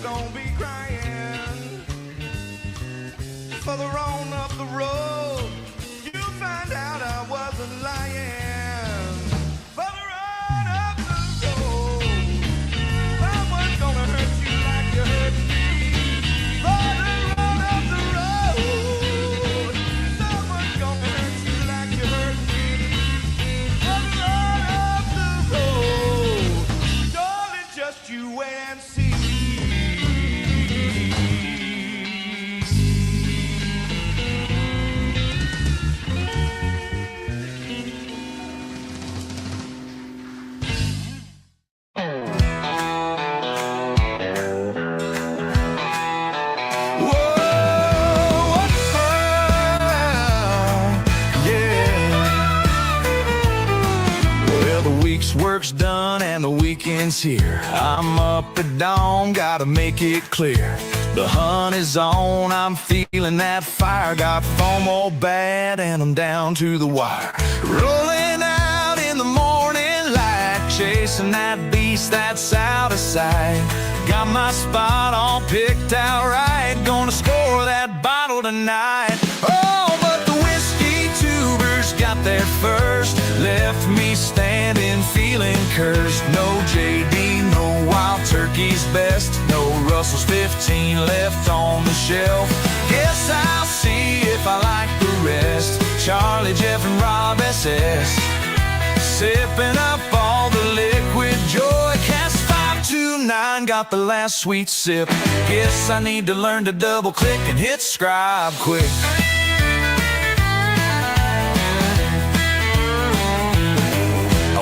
gonna be crying. Further on up the road, you'll find out I wasn't lying. Further on up the road, someone's gonna hurt you like you hurt me. Further on up the road, someone's gonna hurt you like you hurt me. Further on up the road, darling, just you wait and see. Work's done and the weekend's here. I'm up at dawn, gotta make it clear. The hunt is on, I'm feeling that fire. Got FOMO bad and I'm down to the wire. Rolling out in the morning light, chasing that beast that's out of sight. Got my spot all picked out right, gonna score that bottle tonight. Oh, but the whiskey tubers got there first, left me standing feeling cursed. No JD, no Wild Turkey's best, no Russell's 15 left on the shelf. Guess I'll see if I like the rest. Charlie, Jeff, and Rob SS, sipping up all the liquid joy. Cast 529, got the last sweet sip. Guess I need to learn to double click and hit scribe quick.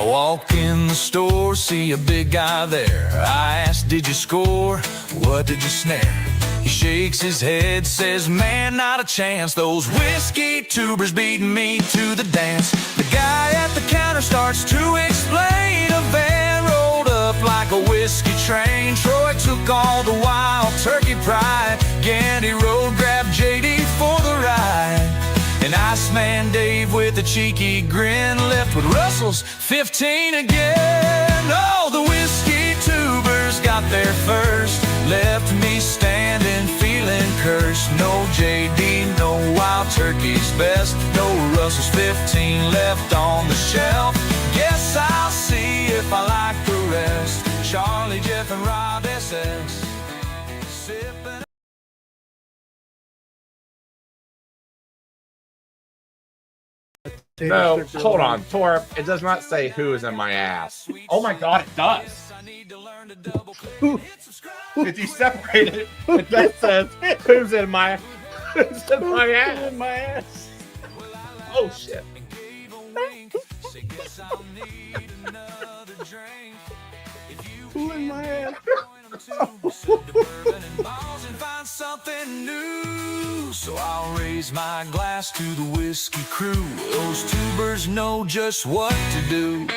Walk in the store, see a big guy there. I ask, did you score? What did you snare? He shakes his head, says, man, not a chance. Those whiskey tubers beating me to the dance. The guy at the counter starts to explain. A van rolled up like a whiskey train. Troy took all the Wild Turkey pride. Gandy Road grabbed JD for the ride. And Iceman Dave with a cheeky grin left with Russell's 15 again. Oh, the whiskey tubers got there first, left me standing feeling cursed. No JD, no Wild Turkey's best, no Russell's 15 left on the shelf. Guess I'll see if I like the rest. Charlie, Jeff, and Rob SS, sipping. No, hold on, Torp. It does not say who is in my ass. Oh my god, it does. If you separate it, it that says who's in my ass. In my ass. Oh shit. Who in my ass? Find something new, so I'll raise my glass to the whiskey crew. Those tubers know just what to do.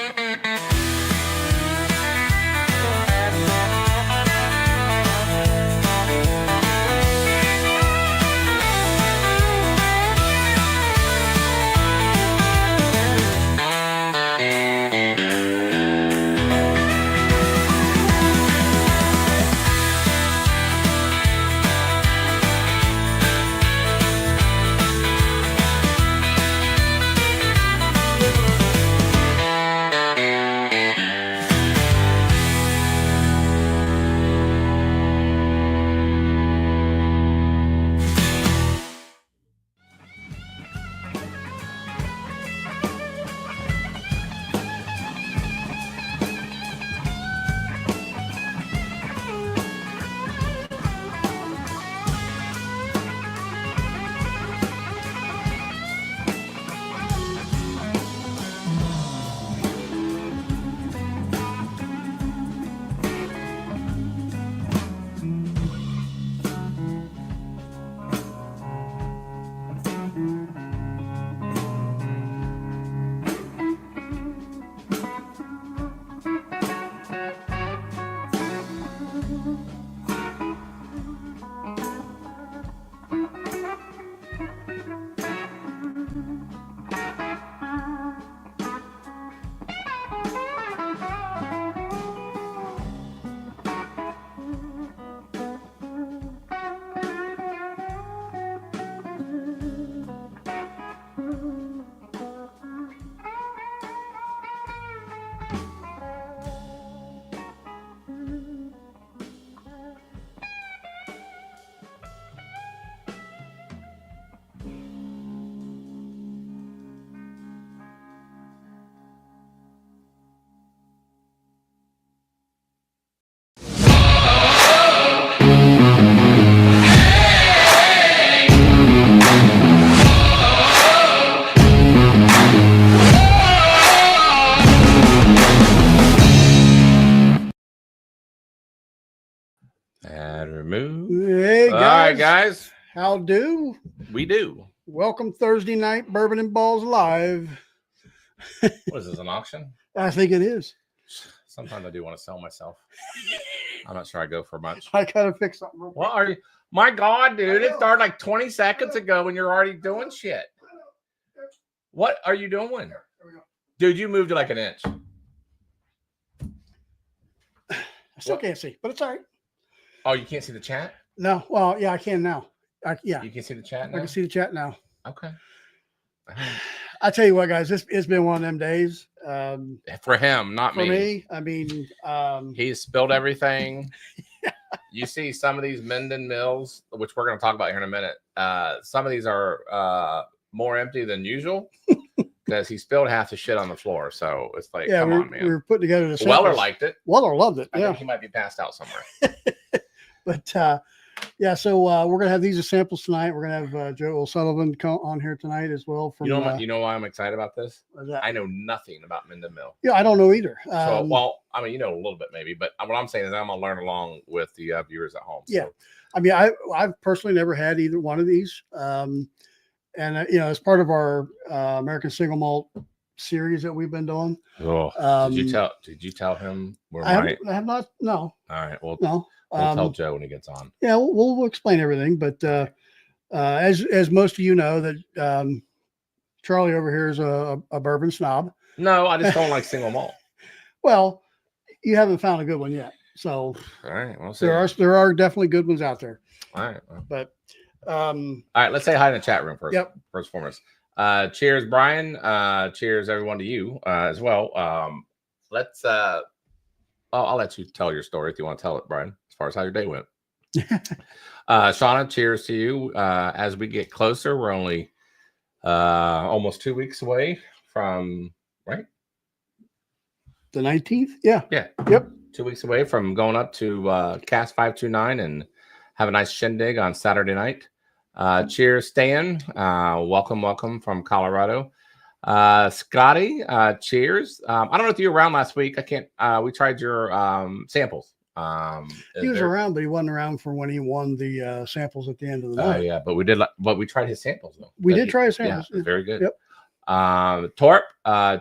And remove. Hey, All right, guys. guys. How do? We do. Welcome Thursday night, Bourbon and Ballz live. What is this, an auction? I think it is. Sometimes I do want to sell myself. I'm not sure I go for much. I gotta fix something real quick. What are you? My God, dude. It started like 20 seconds ago and you're already doing shit. What are you doing? Dude, you moved it like an inch. I still can't see, but it's all right. Oh, you can't see the chat? No, well, yeah, I can now. Yeah, You can see the chat I now? can see the chat now. Okay. I tell you what, guys, it's been one of them days. For him, not For me, I mean, He spilled everything. You see some of these Minden Mills, which we're going to talk about here in a minute. Some of these are more empty than usual because he spilled half the shit on the floor. So it's like, yeah, come we on, man. were putting together the Weller samples. liked it. Weller loved it. I Yeah, think he might be passed out somewhere. but yeah, so we're gonna have these as samples tonight. We're gonna have Joe O'Sullivan come on here tonight as well. From You know why I'm excited about this? what's that? I know nothing about Minden Mill. Yeah, I don't know either. So, well, I mean, you know a little bit maybe, but what I'm saying is I'm going to learn along with the viewers at home. So. Yeah. I mean, I've personally never had either one of these. And you know, as part of our American Single Malt series that we've been doing. Oh, did you tell him we're right? I have not. No. All right. Well, No. we'll tell Joe when he gets on. Yeah, we'll explain everything. But as most of you know, that Charlie over here is a bourbon snob. No, I just don't like single malt. Well, you haven't found a good one yet. So All right. We'll see. there are definitely good ones out there. All right. Well. But All right. Let's say hi in the chat room first. Yep. First and foremost. Cheers, Brian. Cheers, everyone, to you as well. Let's. I'll let you tell your story if you want to tell it, Brian, as far as how your day went. Shauna, cheers to you. As we get closer, we're only almost 2 weeks away from, right? the 19th. Yeah. Yeah. Yep. 2 weeks away from going up to Cast 529 and have a nice shindig on Saturday night. Cheers, Stan. Welcome from Colorado. Scotty, cheers. I don't know if you were around last week. I can't. We tried your samples. He was around, but he wasn't around for when he won the samples at the end of the night. Yeah, but we tried his samples though. We did try his samples. Yeah, very good. Yep. Torp,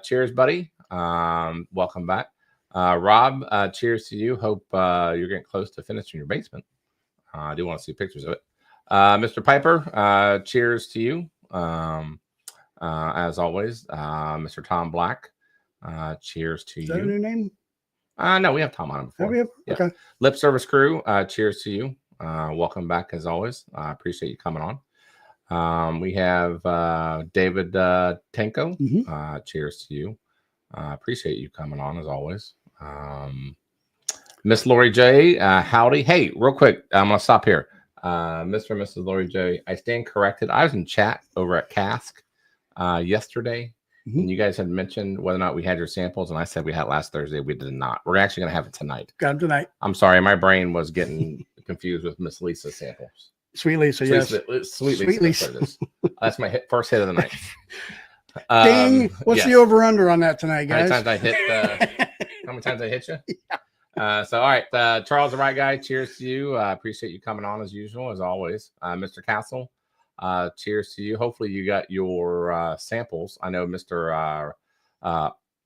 cheers, buddy. Welcome back. Rob, cheers to you. Hope you're getting close to finishing your basement. I do want to see pictures of it. Mr. Piper, cheers to you. As always, Mr. Tom Black, cheers to Is that a you. new name? No, we have Tom on him before. Have we have? Yeah. Okay. Lip Service Crew, cheers to you. Welcome back as always. I appreciate you coming on. We have David Tenko. Mm-hmm. Cheers to you. Appreciate you coming on as always. Miss Lori J, howdy. Hey, real quick, I'm gonna stop here. Mr. and Mrs. Lori J, I stand corrected. I was in chat over at Cask yesterday. Mm-hmm. And you guys had mentioned whether or not we had your samples, and I said we had last Thursday. We did not. We're actually going to have it tonight. Got him tonight. I'm sorry, my brain was getting confused with Miss Lisa's samples. Sweet Lisa, yes. Sweet Sweet Lisa. Lisa. That's my first hit of the night. Ding! What's yes. the over under on that tonight, How many guys? times I hit? How many times I hit you? Yeah. So all right, Charles, the right guy. Cheers to you. Appreciate you coming on as usual, as always. Mr. Castle, cheers to you. Hopefully you got your samples. I know Mr.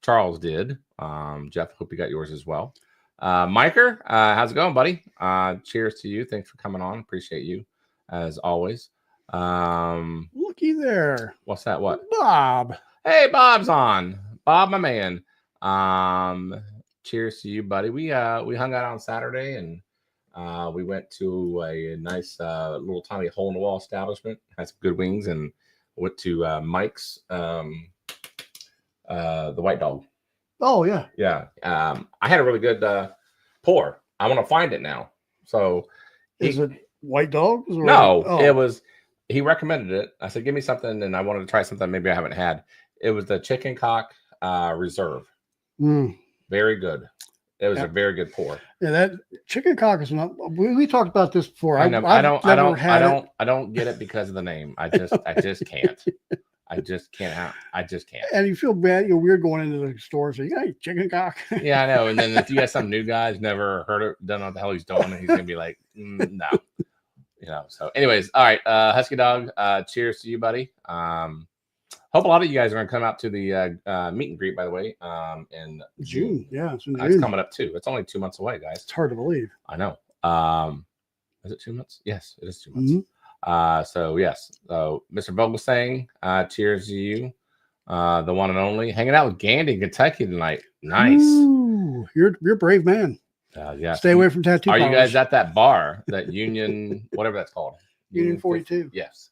Charles did. Jeff, hope you got yours as well. Miker, how's it going, buddy? Cheers to you. Thanks for coming on. Appreciate you as always. Looky there. What's that? What? Bob. Hey, Bob's on. Bob, my man. Cheers to you, buddy. We hung out on Saturday and we went to a nice little tiny hole in the wall establishment. Had some good wings and went to Mike's the White Dog. Oh yeah. Yeah. I had a really good pour. I want to find it now. So Is it White Dog? no, Oh. it was. He recommended it. I said, give me something, and I wanted to try something maybe I haven't had. It was the Chicken Cock Reserve. Mm. Very good. It was Yeah. a very good pour. Yeah, that chicken cock is not. We talked about this before. I know. I don't get it because of the name. I just can't. I just can't. I just can't. And you feel bad. You're weird going into the store. So, yeah, chicken cock. Yeah, I know. And then if you got some new guy who's never heard it, don't know what the hell he's doing, he's going to be like, no. You know, so anyways, all right. Husky Dog, cheers to you, buddy. Hope a lot of you guys are going to come out to the meet and greet, by the way, in June. Yeah, it's in June. It's coming up too. It's only 2 months away, guys. It's hard to believe. I know. Is it 2 months? Yes, it is 2 months. So yes. So Mr. Vogelsang, cheers to you, the one and only. Hanging out with Gandy, Kentucky tonight. Nice. Ooh, you're a brave man. Yeah. Stay away from tattoo. Are you guys at that bar, that Union, whatever that's called? Union 42. Yes.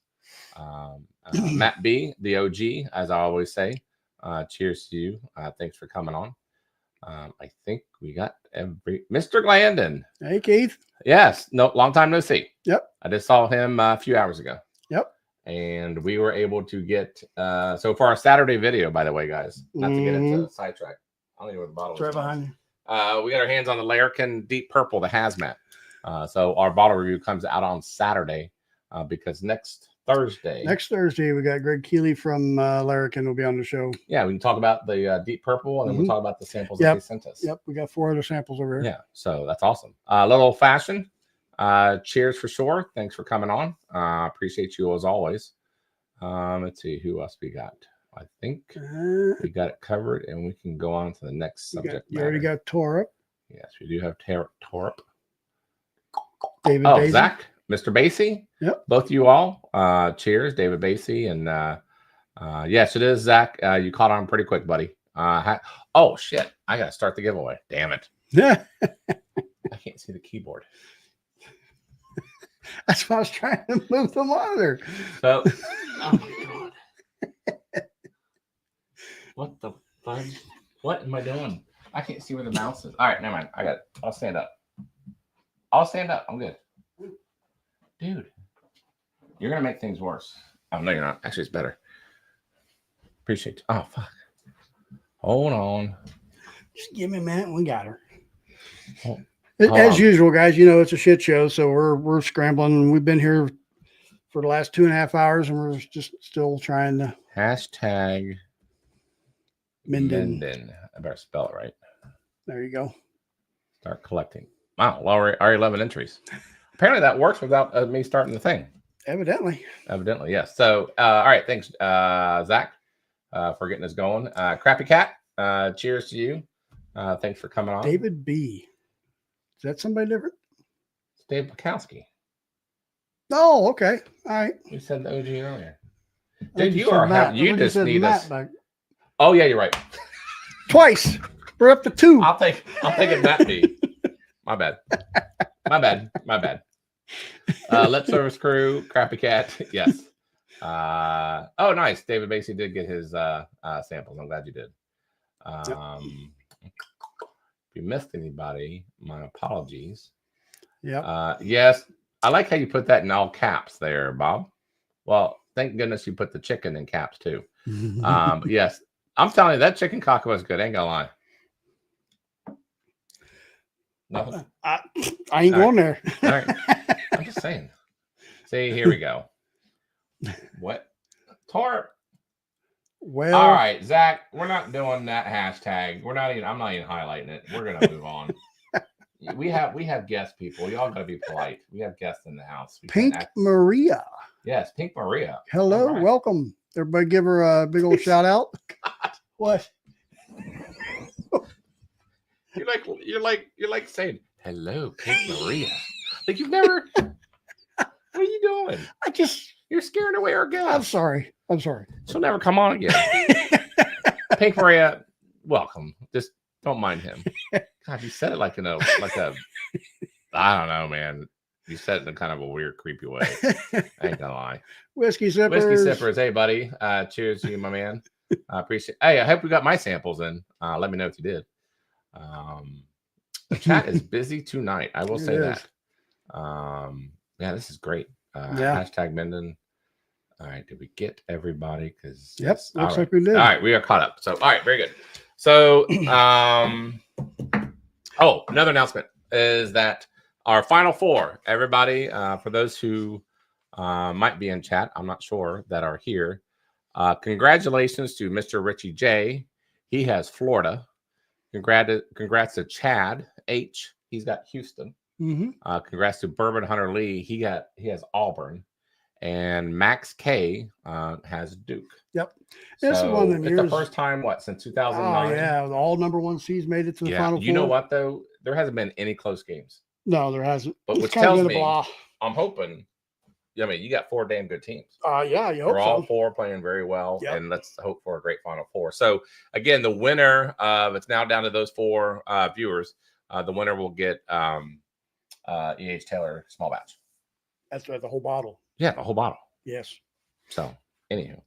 Matt B, the OG, as I always say. Cheers to you. Thanks for coming on. I think we got Mr. Glandon. Hey, Keith. Yes. No, long time no see. Yep. I just saw him a few hours ago. Yep. And we were able to get so for our Saturday video, by the way, guys, not to get into the sidetrack. I don't even know where the bottle is. Right behind you. We got our hands on the Larrikin Deep Purple, the hazmat. So our bottle review comes out on Saturday because next Thursday, we got Greg Keeley from Larrikin will be on the show. Yeah, we can talk about the Deep Purple, and then we'll talk about the samples that they sent us. Yep, we got 4 other samples over here. Yeah, so that's awesome. Little old fashioned. Cheers for sure. Thanks for coming on. Appreciate you as always. Let's see who else we got. I think we got it covered, and we can go on to the next subject. You already got Torup. Yes, we do have Torup. David Oh, Basie. Zach, Mr. Basie. Yep. Both of you all. Cheers, David Basie. And yes, it is, Zach. You caught on pretty quick, buddy. Oh, shit. I got to start the giveaway. Damn it. Yeah. I can't see the keyboard. That's why I was trying to move the monitor. So, oh my God. What the fudge? What am I doing? I can't see where the mouse is. All right, never mind. I got it. I'll stand up. I'm good. Dude, you're going to make things worse. Oh, no, you're not. Actually, it's better. Appreciate you. Oh, fuck. Hold on. Just give me a minute. We got her. Oh, As usual, guys, you know, it's a shit show. So we're scrambling. We've been here for the last 2.5 hours, and we're just still trying to. Hashtag Minden. I better spell it right. There you go. Start collecting. Wow, already 11 entries. Apparently that works without me starting the thing. Evidently, yes. So, all right, thanks, Zach, for getting us going. Crappy Cat, cheers to you. Thanks for coming on. David B. Is that somebody different? It's Dave Bukowski. Oh, okay. All right. You said the OG earlier. Dude, You just need us. Back. Oh yeah, you're right. Twice. We're up to 2. I'll take it Matt B. My bad. Lip Service Crew, Crappy Cat. Yes. Oh, nice. David Basie did get his samples. I'm glad you did. If you missed anybody, my apologies. Yeah. Yes. I like how you put that in all caps there, Bob. Well, thank goodness you put the chicken in caps too. But yes, I'm telling you, that chicken cock was good. Ain't gonna lie. Nothing. I ain't going there. All right. I'm just saying. See, here we go. What? Torp. Well, All right, Zach, we're not doing that hashtag. I'm not even highlighting it. We're gonna move on. We have guest people. Y'all gotta be polite. We have guests in the house. Pink Maria. Yes, Pink Maria. Hello, right. welcome. Everybody give her a big old shout out. God. What? You're like saying hello, Pink Maria. Like you've never. What are you doing? You're scaring away our guests. I'm sorry. She'll never come on again. Pink Maria, welcome. Just don't mind him. God, you said it like I don't know, man. You said it in kind of a weird, creepy way. I ain't gonna lie. Whiskey sippers. Hey, buddy. Cheers to you, my man. I appreciate. Hey, I hope we got my samples in. Let me know if you did. The chat is busy tonight. I will say that. Yeah, this is great. Hashtag Minden. All right, did we get everybody? Because looks right. like we did. All right, we are caught up. So, all right, very good. So, another announcement is that our final 4, everybody, for those who might be in chat, I'm not sure, that are here, Congratulations to Mr. Richie J. He has Florida. Congrats to Chad H. He's got Houston. Congrats to Bourbon Hunter Lee. He has Auburn. And Max K has Duke. Yep. This is one of them it's years. the first time, since 2009? Oh, yeah. All number one seeds made it to the Final Four. You know what, though? There hasn't been any close games. No, there hasn't. But which tells me, I'm hoping, you got 4 damn good teams. Yeah, you hope They're all 4 playing very well, and let's hope for a great Final Four. So, again, the winner, it's now down to those 4 viewers. The winner will get E.H. Taylor small batch. That's right, the whole bottle. Yeah, the whole bottle. Yes. So, anywho.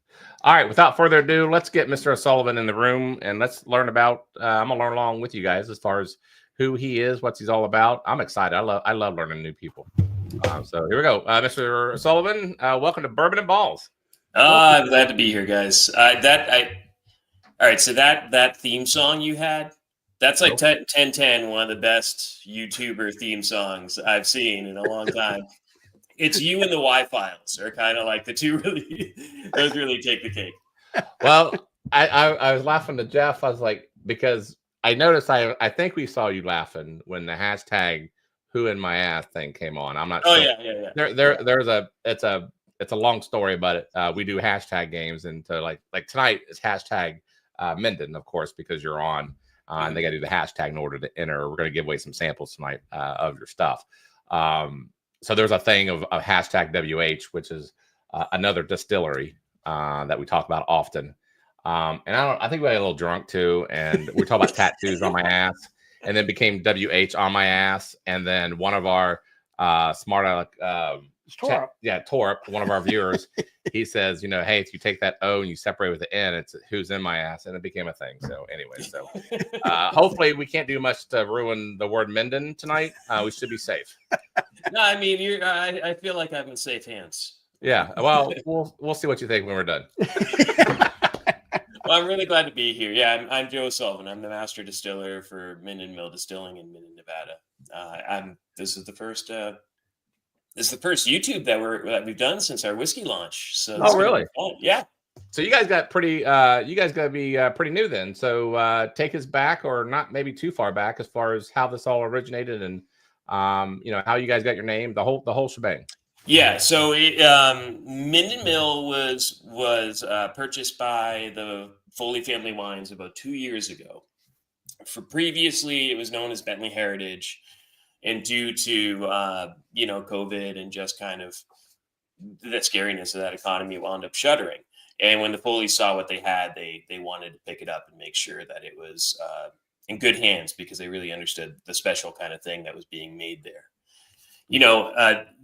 All right, without further ado, let's get Mr. O'Sullivan in the room, and let's learn about, I'm going to learn along with you guys as far as who he is, what he's all about. I'm excited. I love learning new people. So here we go. Mr. O'Sullivan, welcome to Bourbon and Ballz. I'm glad to be here, guys. All right, so that theme song you had, that's like 1010, one of the best YouTuber theme songs I've seen in a long time. It's you and the Y-Files are kind of like the two those really take the cake. Well, I was laughing to Jeff. I was like, because I noticed I think we saw you laughing when the hashtag "Who in my ass" thing came on. I'm not sure. Yeah. It's a long story, but we do hashtag games, and to like tonight is hashtag Minden, of course, because you're on, and they got to do the hashtag in order to enter. We're going to give away some samples tonight of your stuff. So there's a thing of hashtag WH, which is another distillery that we talk about often. And I think we got a little drunk too, and we talk about tattoos on my ass, and then became WH on my ass, and then one of our smart Torp, one of our viewers, he says, hey, if you take that O and you separate with the N, it's who's in my ass, and it became a thing. So anyway, hopefully we can't do much to ruin the word Minden tonight. We should be safe. No, I mean, I feel like I'm in safe hands. Yeah, well, we'll see what you think when we're done. Well, I'm really glad to be here. Yeah, I'm Joe Sullivan. I'm the Master Distiller for Minden Mill Distilling in Minden, Nevada. This is the first YouTube that we've done since our whiskey launch. So really? Yeah. So you guys got to be pretty new then. So take us back, or not maybe too far back, as far as how this all originated and how you guys got your name, the whole shebang. Yeah, so Minden Mill was purchased by the Foley family wines about 2 years ago. Previously, it was known as Bentley Heritage, and due to COVID and just kind of the scariness of that economy, wound up shuttering. And when the Foleys saw what they had, they wanted to pick it up and make sure that it was in good hands, because they really understood the special kind of thing that was being made there.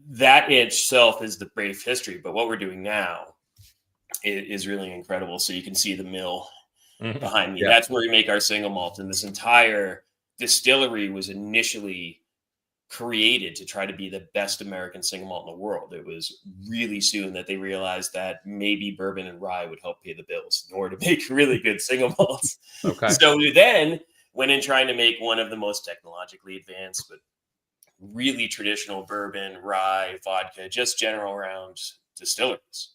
That itself is the brief history, but what we're doing now is really incredible. So you can see the mill behind me. Yeah. That's where we make our single malt. And this entire distillery was initially created to try to be the best American single malt in the world. It was really soon that they realized that maybe bourbon and rye would help pay the bills in order to make really good single malts. Okay. So we then went in trying to make one of the most technologically advanced, but really traditional bourbon, rye, vodka, just general round distilleries.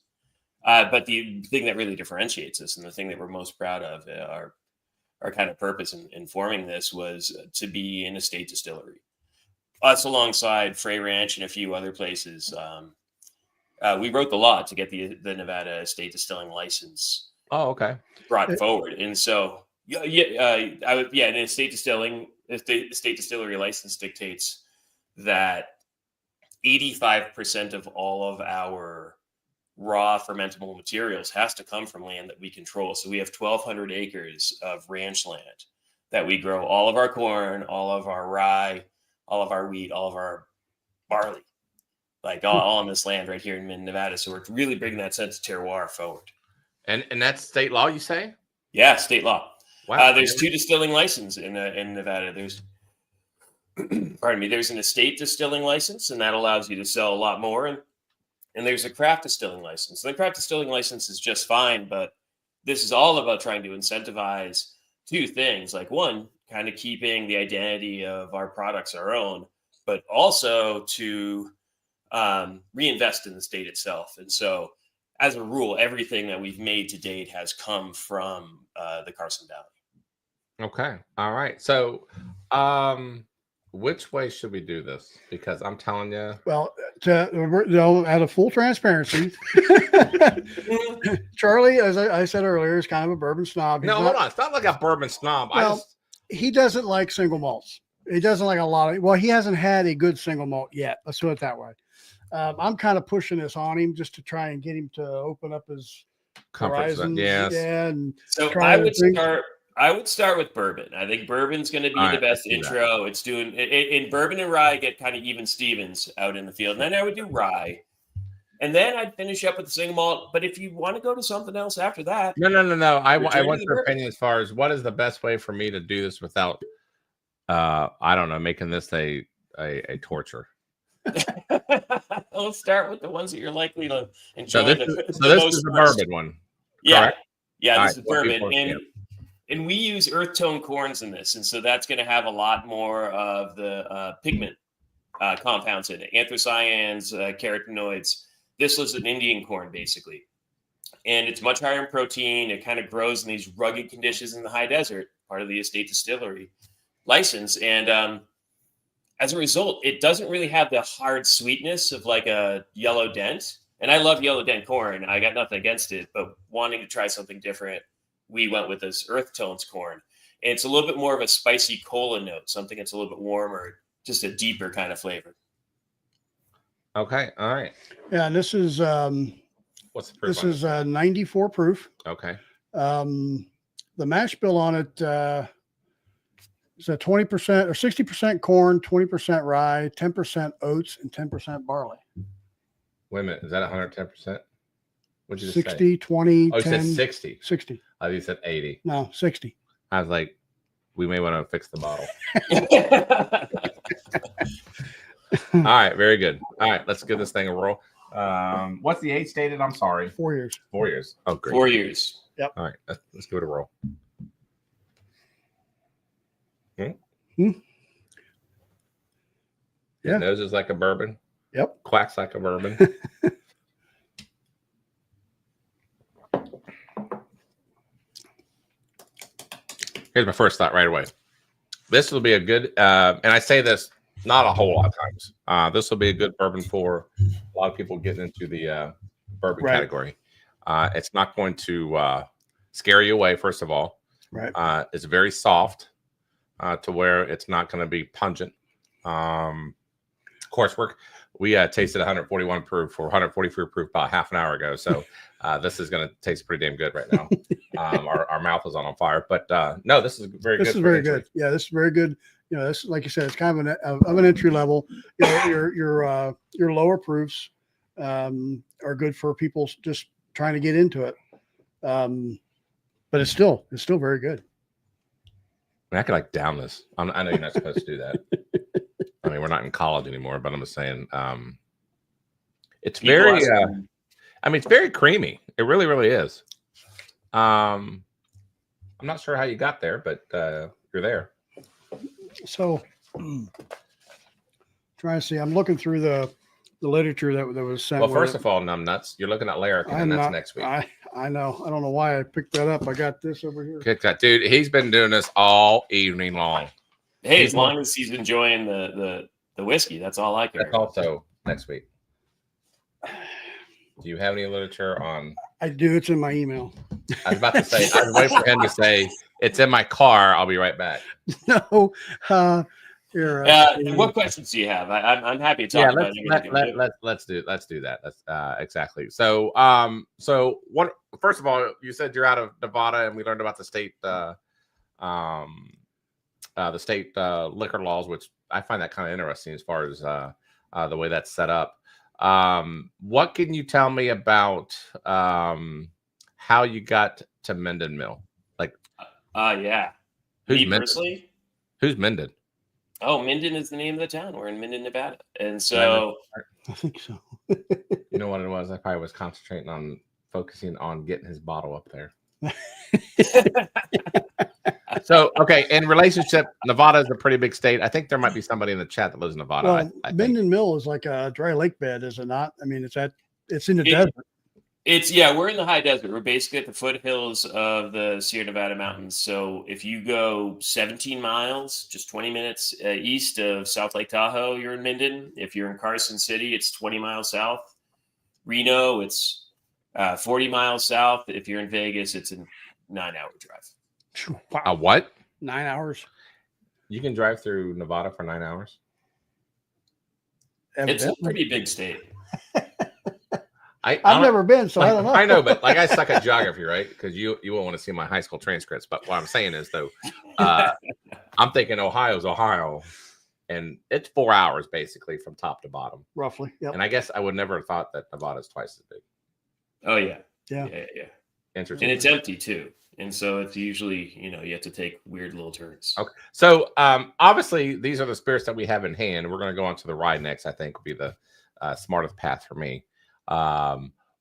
But the thing that really differentiates us, and the thing that we're most proud of, our kind of purpose in forming this, was to be an estate distillery. Us alongside Frey Ranch and a few other places. We wrote the law to get the Nevada estate distilling license. Oh, okay. Brought forward. And so, an estate distillery license dictates that 85% of all of our raw fermentable materials has to come from land that we control. So we have 1,200 acres of ranch land that we grow all of our corn, all of our rye, all of our wheat, all of our barley, like all on this land right here in Minden, Nevada. So we're really bringing that sense of terroir forward. And that's state law, you say? Yeah, state law. Wow. There's 2 distilling licenses in Nevada. There's there's an estate distilling license, and that allows you to sell a lot more. And there's a craft distilling license. The craft distilling license is just fine, but this is all about trying to incentivize 2 things. Like, one, kind of keeping the identity of our products our own, but also to reinvest in the state itself. And so as a rule, everything that we've made to date has come from the Carson Valley. Okay. All right. So, which way should we do this? Because I'm telling you. Well, out of full transparency, Charlie, as I said earlier, is kind of a bourbon snob. No, hold on. It's not like a bourbon snob. Well, he doesn't like single malts. He doesn't like a lot of. Well, he hasn't had a good single malt yet. Let's put it that way. I'm kind of pushing this on him just to try and get him to open up his horizons. Yes. Yeah, and so I would start with bourbon. I think bourbon's going to be the best intro. It's doing in bourbon and rye get kind of even Stevens out in the field. And then I would do rye. And then I'd finish up with the single malt. But if you want to go to something else after that. No. I want your opinion as far as what is the best way for me to do this without, I don't know, making this a torture. Let's start with the ones that you're likely to enjoy. So this is the bourbon one. Yeah. Correct? Yeah, this is bourbon. And we use earth tone corns in this. And so that's going to have a lot more of the pigment compounds in it. Anthocyanins, carotenoids. This was an Indian corn, basically. And it's much higher in protein. It kind of grows in these rugged conditions in the high desert, part of the estate distillery license. And as a result, it doesn't really have the hard sweetness of like a yellow dent. And I love yellow dent corn. I got nothing against it, but wanting to try something different, we went with this earth tones corn. And it's a little bit more of a spicy cola note, something that's a little bit warmer, just a deeper kind of flavor. Okay. All right. Yeah, and this is what's the proof? This is 94 proof. Okay. The mash bill on it is a 20% or 60% corn, 20% rye, 10% oats, and 10% barley. Wait a minute. Is that 110%? What'd you 60, say? 20, Oh, 10, you said 60. 60. I thought you said 80. No, 60. I was like, we may want to fix the bottle. All right. Very good. All right. Let's give this thing a roll. What's the age stated? I'm sorry. 4 years. 4 years. Oh, great. 4 years. Yep. All right. Let's give it a roll. Yeah. Nose is like a bourbon. Yep. Quacks like a bourbon. Here's my first thought right away. This will be a good, and I say this not a whole lot of times. This will be a good bourbon for a lot of people getting into the bourbon category. It's not going to scare you away, first of all. Right. It's very soft to where it's not going to be pungent. Of course, we tasted 141 proof or 143 proof about half an hour ago. So this is going to taste pretty damn good right now. Our mouth is on fire, but no, this is very good. This is very good. Yeah, this is very good. You know, this, like you said, it's kind of an entry level. You know, your lower proofs are good for people just trying to get into it. But it's still very good. I mean, I could like down this. I know you're not supposed to do that. I mean, we're not in college anymore, but I'm just saying, it's very, I mean, it's very creamy. It really, really is. I'm not sure how you got there, but you're there. So, trying to see, I'm looking through the literature that was sent. Well, first of all, numbnuts, you're looking at Larrikin, and that's next week. I know. I don't know why I picked that up. I got this over here. Kick that, dude. He's been doing this all evening long. Hey, as long as he's enjoying the whiskey, that's all I care. That's also next week. Do you have any literature on? I do. It's in my email. I was about to say, I was waiting for him to say, it's in my car. I'll be right back. No. Here, what questions do you have? I'm happy to talk about it. Let's do that. That's exactly. So, what? First of all, you said you're out of Nevada, and we learned about the state liquor laws, which I find that kind of interesting as far as the way that's set up. What can you tell me about how you got to Minden Mill? Like, yeah. Who's Me Minden? personally? Who's Minden? Oh, Minden is the name of the town. We're in Minden, Nevada. And so I think so. You know what it was? I probably was concentrating on focusing on getting his bottle up there. So, okay, in relationship, Nevada is a pretty big state. I think there might be somebody in the chat that lives in Nevada. Well, Minden Mill is like a dry lake bed, is it not? I mean, it's in the desert. We're in the high desert. We're basically at the foothills of the Sierra Nevada mountains. So if you go 17 miles, just 20 minutes east of South Lake Tahoe, you're in Minden. If you're in Carson City, it's 20 miles south. Reno, it's 40 miles south. If you're in Vegas, it's a 9-hour drive. Wow. What? 9 hours. You can drive through Nevada for 9 hours? It's a pretty big state. I've never been, so I don't know. I know, but like I suck at geography, right? Because you won't want to see my high school transcripts. But what I'm saying is, though, I'm thinking Ohio's Ohio, and it's 4 hours basically from top to bottom, roughly. Yep. And I guess I would never have thought that Nevada's twice as big. Oh yeah. Interesting. And it's empty too, and so it's usually you have to take weird little turns. Okay, so obviously these are the spirits that we have in hand. We're going to go on to the rye next. I think will be the smartest path for me.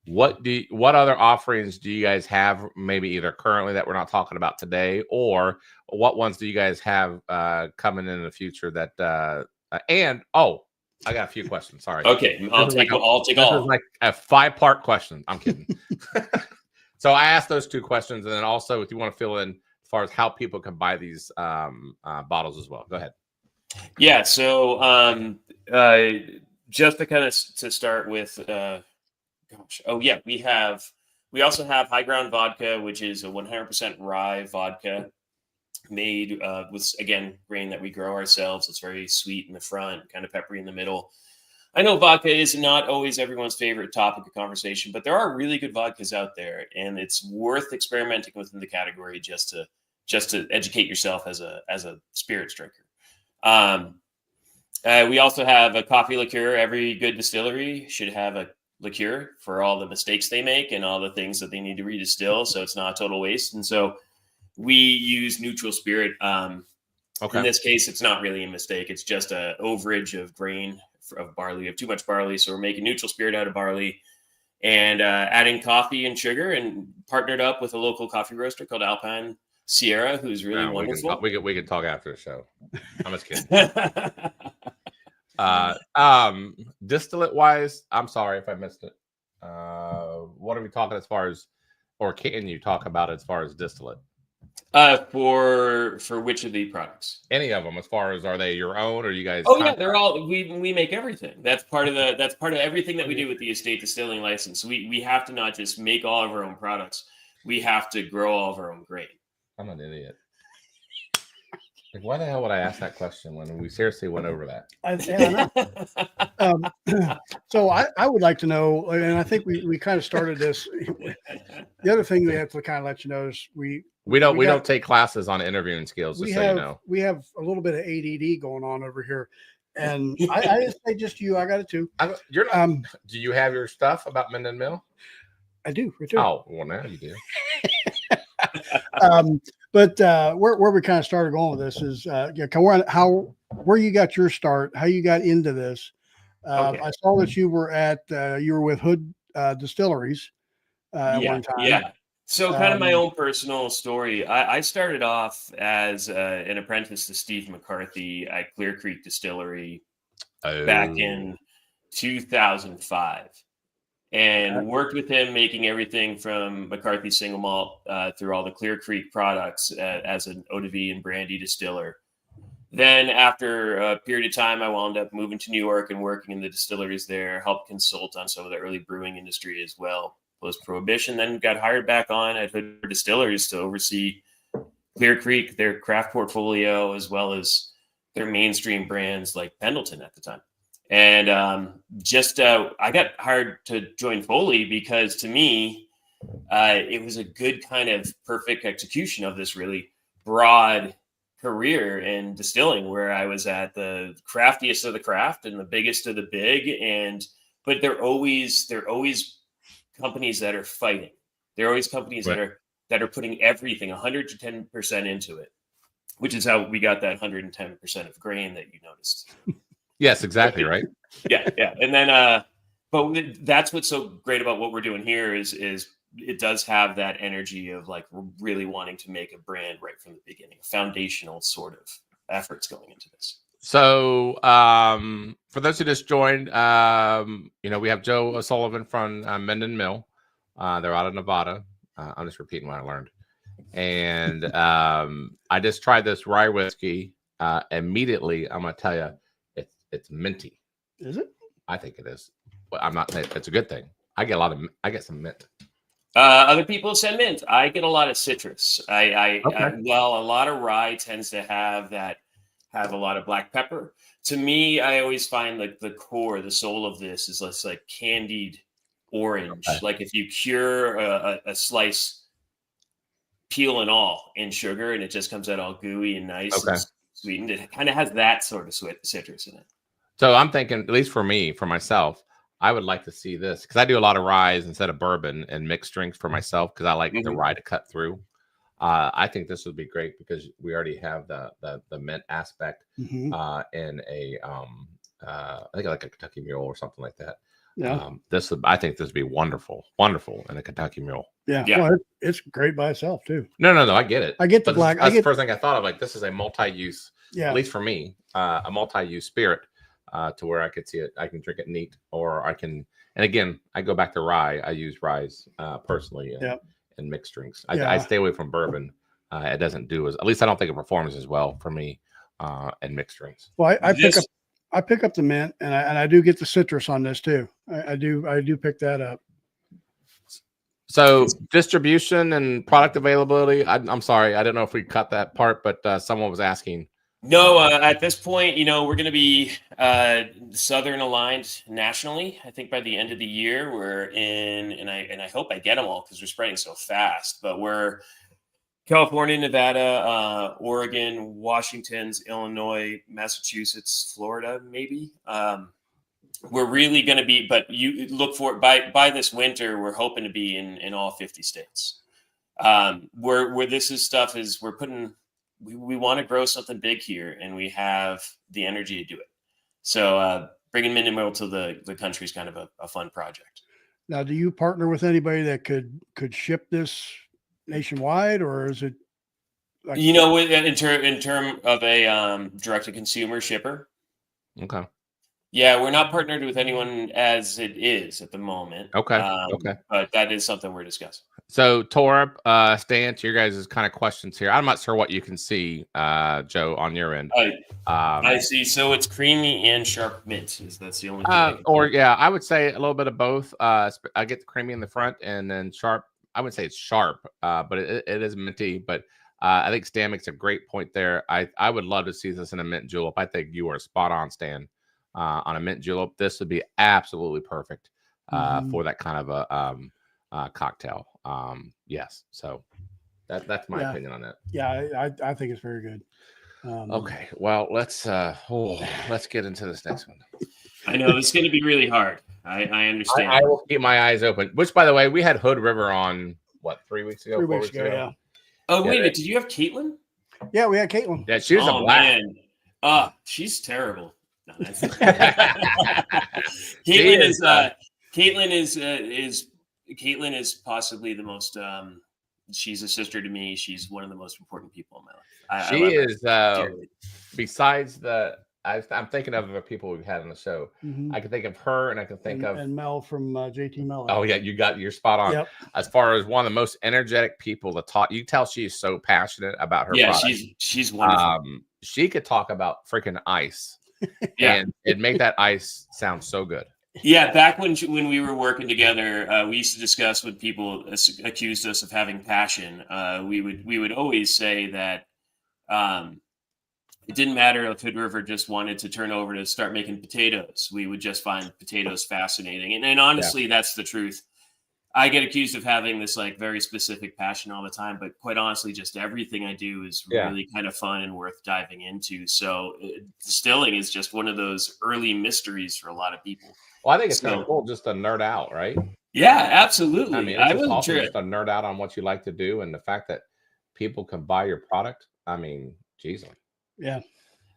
What other offerings do you guys have, maybe either currently that we're not talking about today, or what ones do you guys have coming in the future that and I got a few questions. Sorry. Okay, I'll take all. This is like a 5-part question. I'm kidding. So I asked those 2 questions, and then also if you want to fill in as far as how people can buy these bottles as well. Go ahead. Yeah. So just to kind of to start with, we also have High Ground Vodka, which is a 100% rye vodka made with, again, grain that we grow ourselves. It's very sweet in the front, kind of peppery in the middle. I know vodka is not always everyone's favorite topic of conversation, but there are really good vodkas out there, and it's worth experimenting within the category just to educate yourself as a spirits drinker. We also have a coffee liqueur. Every good distillery should have a liqueur for all the mistakes they make and all the things that they need to redistill, so it's not a total waste. And so we use neutral spirit. In this case, it's not really a mistake. It's just an overage of grain of barley. We have too much barley, so we're making neutral spirit out of barley and adding coffee and sugar, and partnered up with a local coffee roaster called Alpine Sierra, who's really wonderful. We can talk after the show. I'm just kidding. Distillate wise, I'm sorry if I missed it. What are we talking as far as, or can you talk about as far as distillate? For which of the products? Any of them, as far as, are they your own, or you guys? Oh yeah, they're all, we make everything. That's part of everything that we do with the estate distilling license. We have to not just make all of our own products. We have to grow all of our own grain. I'm an idiot. Like, why the hell would I ask that question when we seriously went over that? So I would like to know, and I think we kind of started this. The other thing we have to kind of let you know is we don't take classes on interviewing skills. Just so you know, we have a little bit of ADD going on over here, and I didn't say just you. I got it too. Do you have your stuff about Minden Mill? I do. Right there. Oh, well, now you do. But where we kind of started going with this is where you got your start, how you got into this. I saw that you were with Hood Distilleries at one time. Yeah. So kind of my own personal story. I started off as an apprentice to Steve McCarthy at Clear Creek Distillery back in 2005. And worked with him making everything from McCarthy Single Malt through all the Clear Creek products as an eau-de-vie and brandy distiller. Then after a period of time, I wound up moving to New York and working in the distilleries there, helped consult on some of the early brewing industry as well, post-prohibition, then got hired back on at Hood Distillers to oversee Clear Creek, their craft portfolio, as well as their mainstream brands like Pendleton at the time. And I got hired to join Foley because, to me, it was a good kind of perfect execution of this really broad career in distilling, where I was at the craftiest of the craft and the biggest of the big. But they're always companies that are fighting. They're always companies that are putting everything 110% into it, which is how we got that 110% of grain that you noticed. Yes, exactly. Right. Yeah. And then, but that's what's so great about what we're doing here is it does have that energy of like really wanting to make a brand right from the beginning, foundational sort of efforts going into this. So for those who just joined, we have Joe O'Sullivan from Minden Mill. They're out of Nevada. I'm just repeating what I learned. And I just tried this rye whiskey. Immediately, I'm going to tell you, it's minty. Is it? I think it is. But I'm not saying it's a good thing. I get some mint. Other people said mint. I get a lot of citrus. Okay. Well, a lot of rye tends to have a lot of black pepper. To me, I always find like the core, the soul of this is less like candied orange. Okay. Like if you cure a slice, peel and all, in sugar, and it just comes out all gooey and nice and sweetened. It kind of has that sort of citrus in it. So I'm thinking, at least for me, for myself, I would like to see this because I do a lot of ryes instead of bourbon and mixed drinks for myself because I like the rye to cut through. I think this would be great because we already have the mint aspect in a I think like a Kentucky Mule or something like that. Yeah. I think this would be wonderful in a Kentucky Mule. Yeah. Well, it's great by itself too. No, I get it. I get the black. That's the first thing I thought of. Like this is a multi-use. Yeah. At least for me, a multi-use spirit. To where I could see it, I can drink it neat, or I can. And again, I go back to rye. I use ryes personally in mixed drinks. I stay away from bourbon. It doesn't do at least I don't think it performs as well for me in mixed drinks. Well, I pick up the mint, and I do get the citrus on this too. I do pick that up. So distribution and product availability. I'm sorry, I don't know if we cut that part, but someone was asking. No, at this point, we're going to be Southern aligned nationally. I think by the end of the year, we're in, and I hope I get them all because we're spreading so fast. But we're California, Nevada, Oregon, Washington, Illinois, Massachusetts, Florida, maybe. We're really going to be, but you look for it by this winter. We're hoping to be in all 50 states. Where this is stuff is we're putting. We want to grow something big here, and we have the energy to do it. So bringing Minden Mill to the country is kind of a fun project. Now, do you partner with anybody that could ship this nationwide, or is it like in term of a direct to consumer shipper? Okay. Yeah, we're not partnered with anyone as it is at the moment. Okay. But that is something we're discussing. So, Torb, Stan, to your guys' kind of questions here. I'm not sure what you can see, Joe, on your end. I see. So it's creamy and sharp mint. That's the only thing. I would say a little bit of both. I get the creamy in the front and then sharp. I would say it's sharp, but it is minty. But I think Stan makes a great point there. I would love to see this in a mint julep. I think you are spot on, Stan. On a mint julep, this would be absolutely perfect for that kind of a cocktail. Yes, so that's my opinion on that. Yeah, I think it's very good. Okay, well let's get into this next one. I know it's going to be really hard. I understand. I will keep my eyes open. Which, by the way, we had Hood River on 3 weeks ago. 3 weeks ago, yeah. Oh wait a minute, did you have Caitlin? Yeah, we had Caitlin. Yeah, she was a black. Man. She's terrible. No, Caitlin is possibly the most. She's a sister to me. She's one of the most important people in my life. She is. Besides I'm thinking of the people we've had on the show. Mm-hmm. I can think of her, and I can think of Mel from JT Mel. Oh yeah, you're spot on. Yep. As far as one of the most energetic people to talk, you tell she's so passionate about her. Yeah, product. she's wonderful. She could talk about freaking ice. And it'd make that ice sound so good. Yeah, back when we were working together, we used to discuss when people accused us of having passion. We would always say that it didn't matter if Hood River just wanted to turn over to start making potatoes. We would just find potatoes fascinating, and honestly, that's the truth. I get accused of having this like very specific passion all the time, but quite honestly, just everything I do is really kind of fun and worth diving into. So distilling is just one of those early mysteries for a lot of people. Well, I think it's kind of cool just to nerd out, right? Yeah, absolutely. I mean, it's awesome just to nerd out on what you like to do, and the fact that people can buy your product. I mean, geez. Yeah.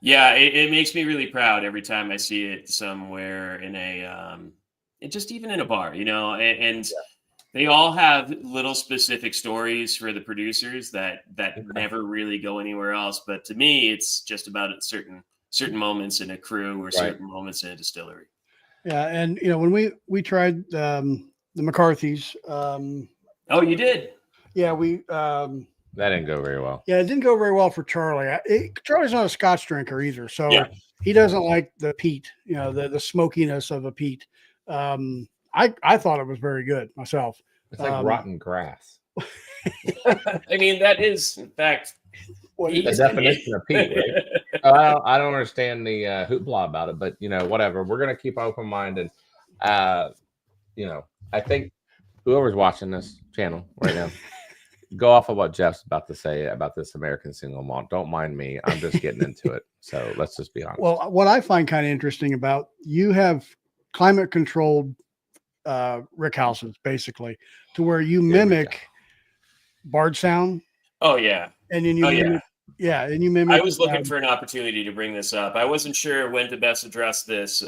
Yeah, it makes me really proud every time I see it somewhere in just even in a bar, and they all have little specific stories for the producers that never really go anywhere else. But to me, it's just about certain moments in a crew or certain moments in a distillery. Yeah, and when we tried the McCarthys. Oh, you did? Yeah, we. That didn't go very well. Yeah, it didn't go very well for Charlie. Charlie's not a Scotch drinker either, so Yeah. he doesn't like the peat. You know, the smokiness of a peat. I thought it was very good myself. It's like rotten grass. I mean, that is, in fact, The definition of peat, right? I don't understand the hoopla about it, but whatever. We're gonna keep open minded. I think whoever's watching this channel right now, go off of what Jeff's about to say about this American single malt. Don't mind me. I'm just getting into it. So let's just be honest. Well, what I find kind of interesting about you have climate controlled rick houses, basically, to where you mimic Bardstown. Oh yeah. And then you mimic, and you mimic. I was looking for an opportunity to bring this up. I wasn't sure when to best address this.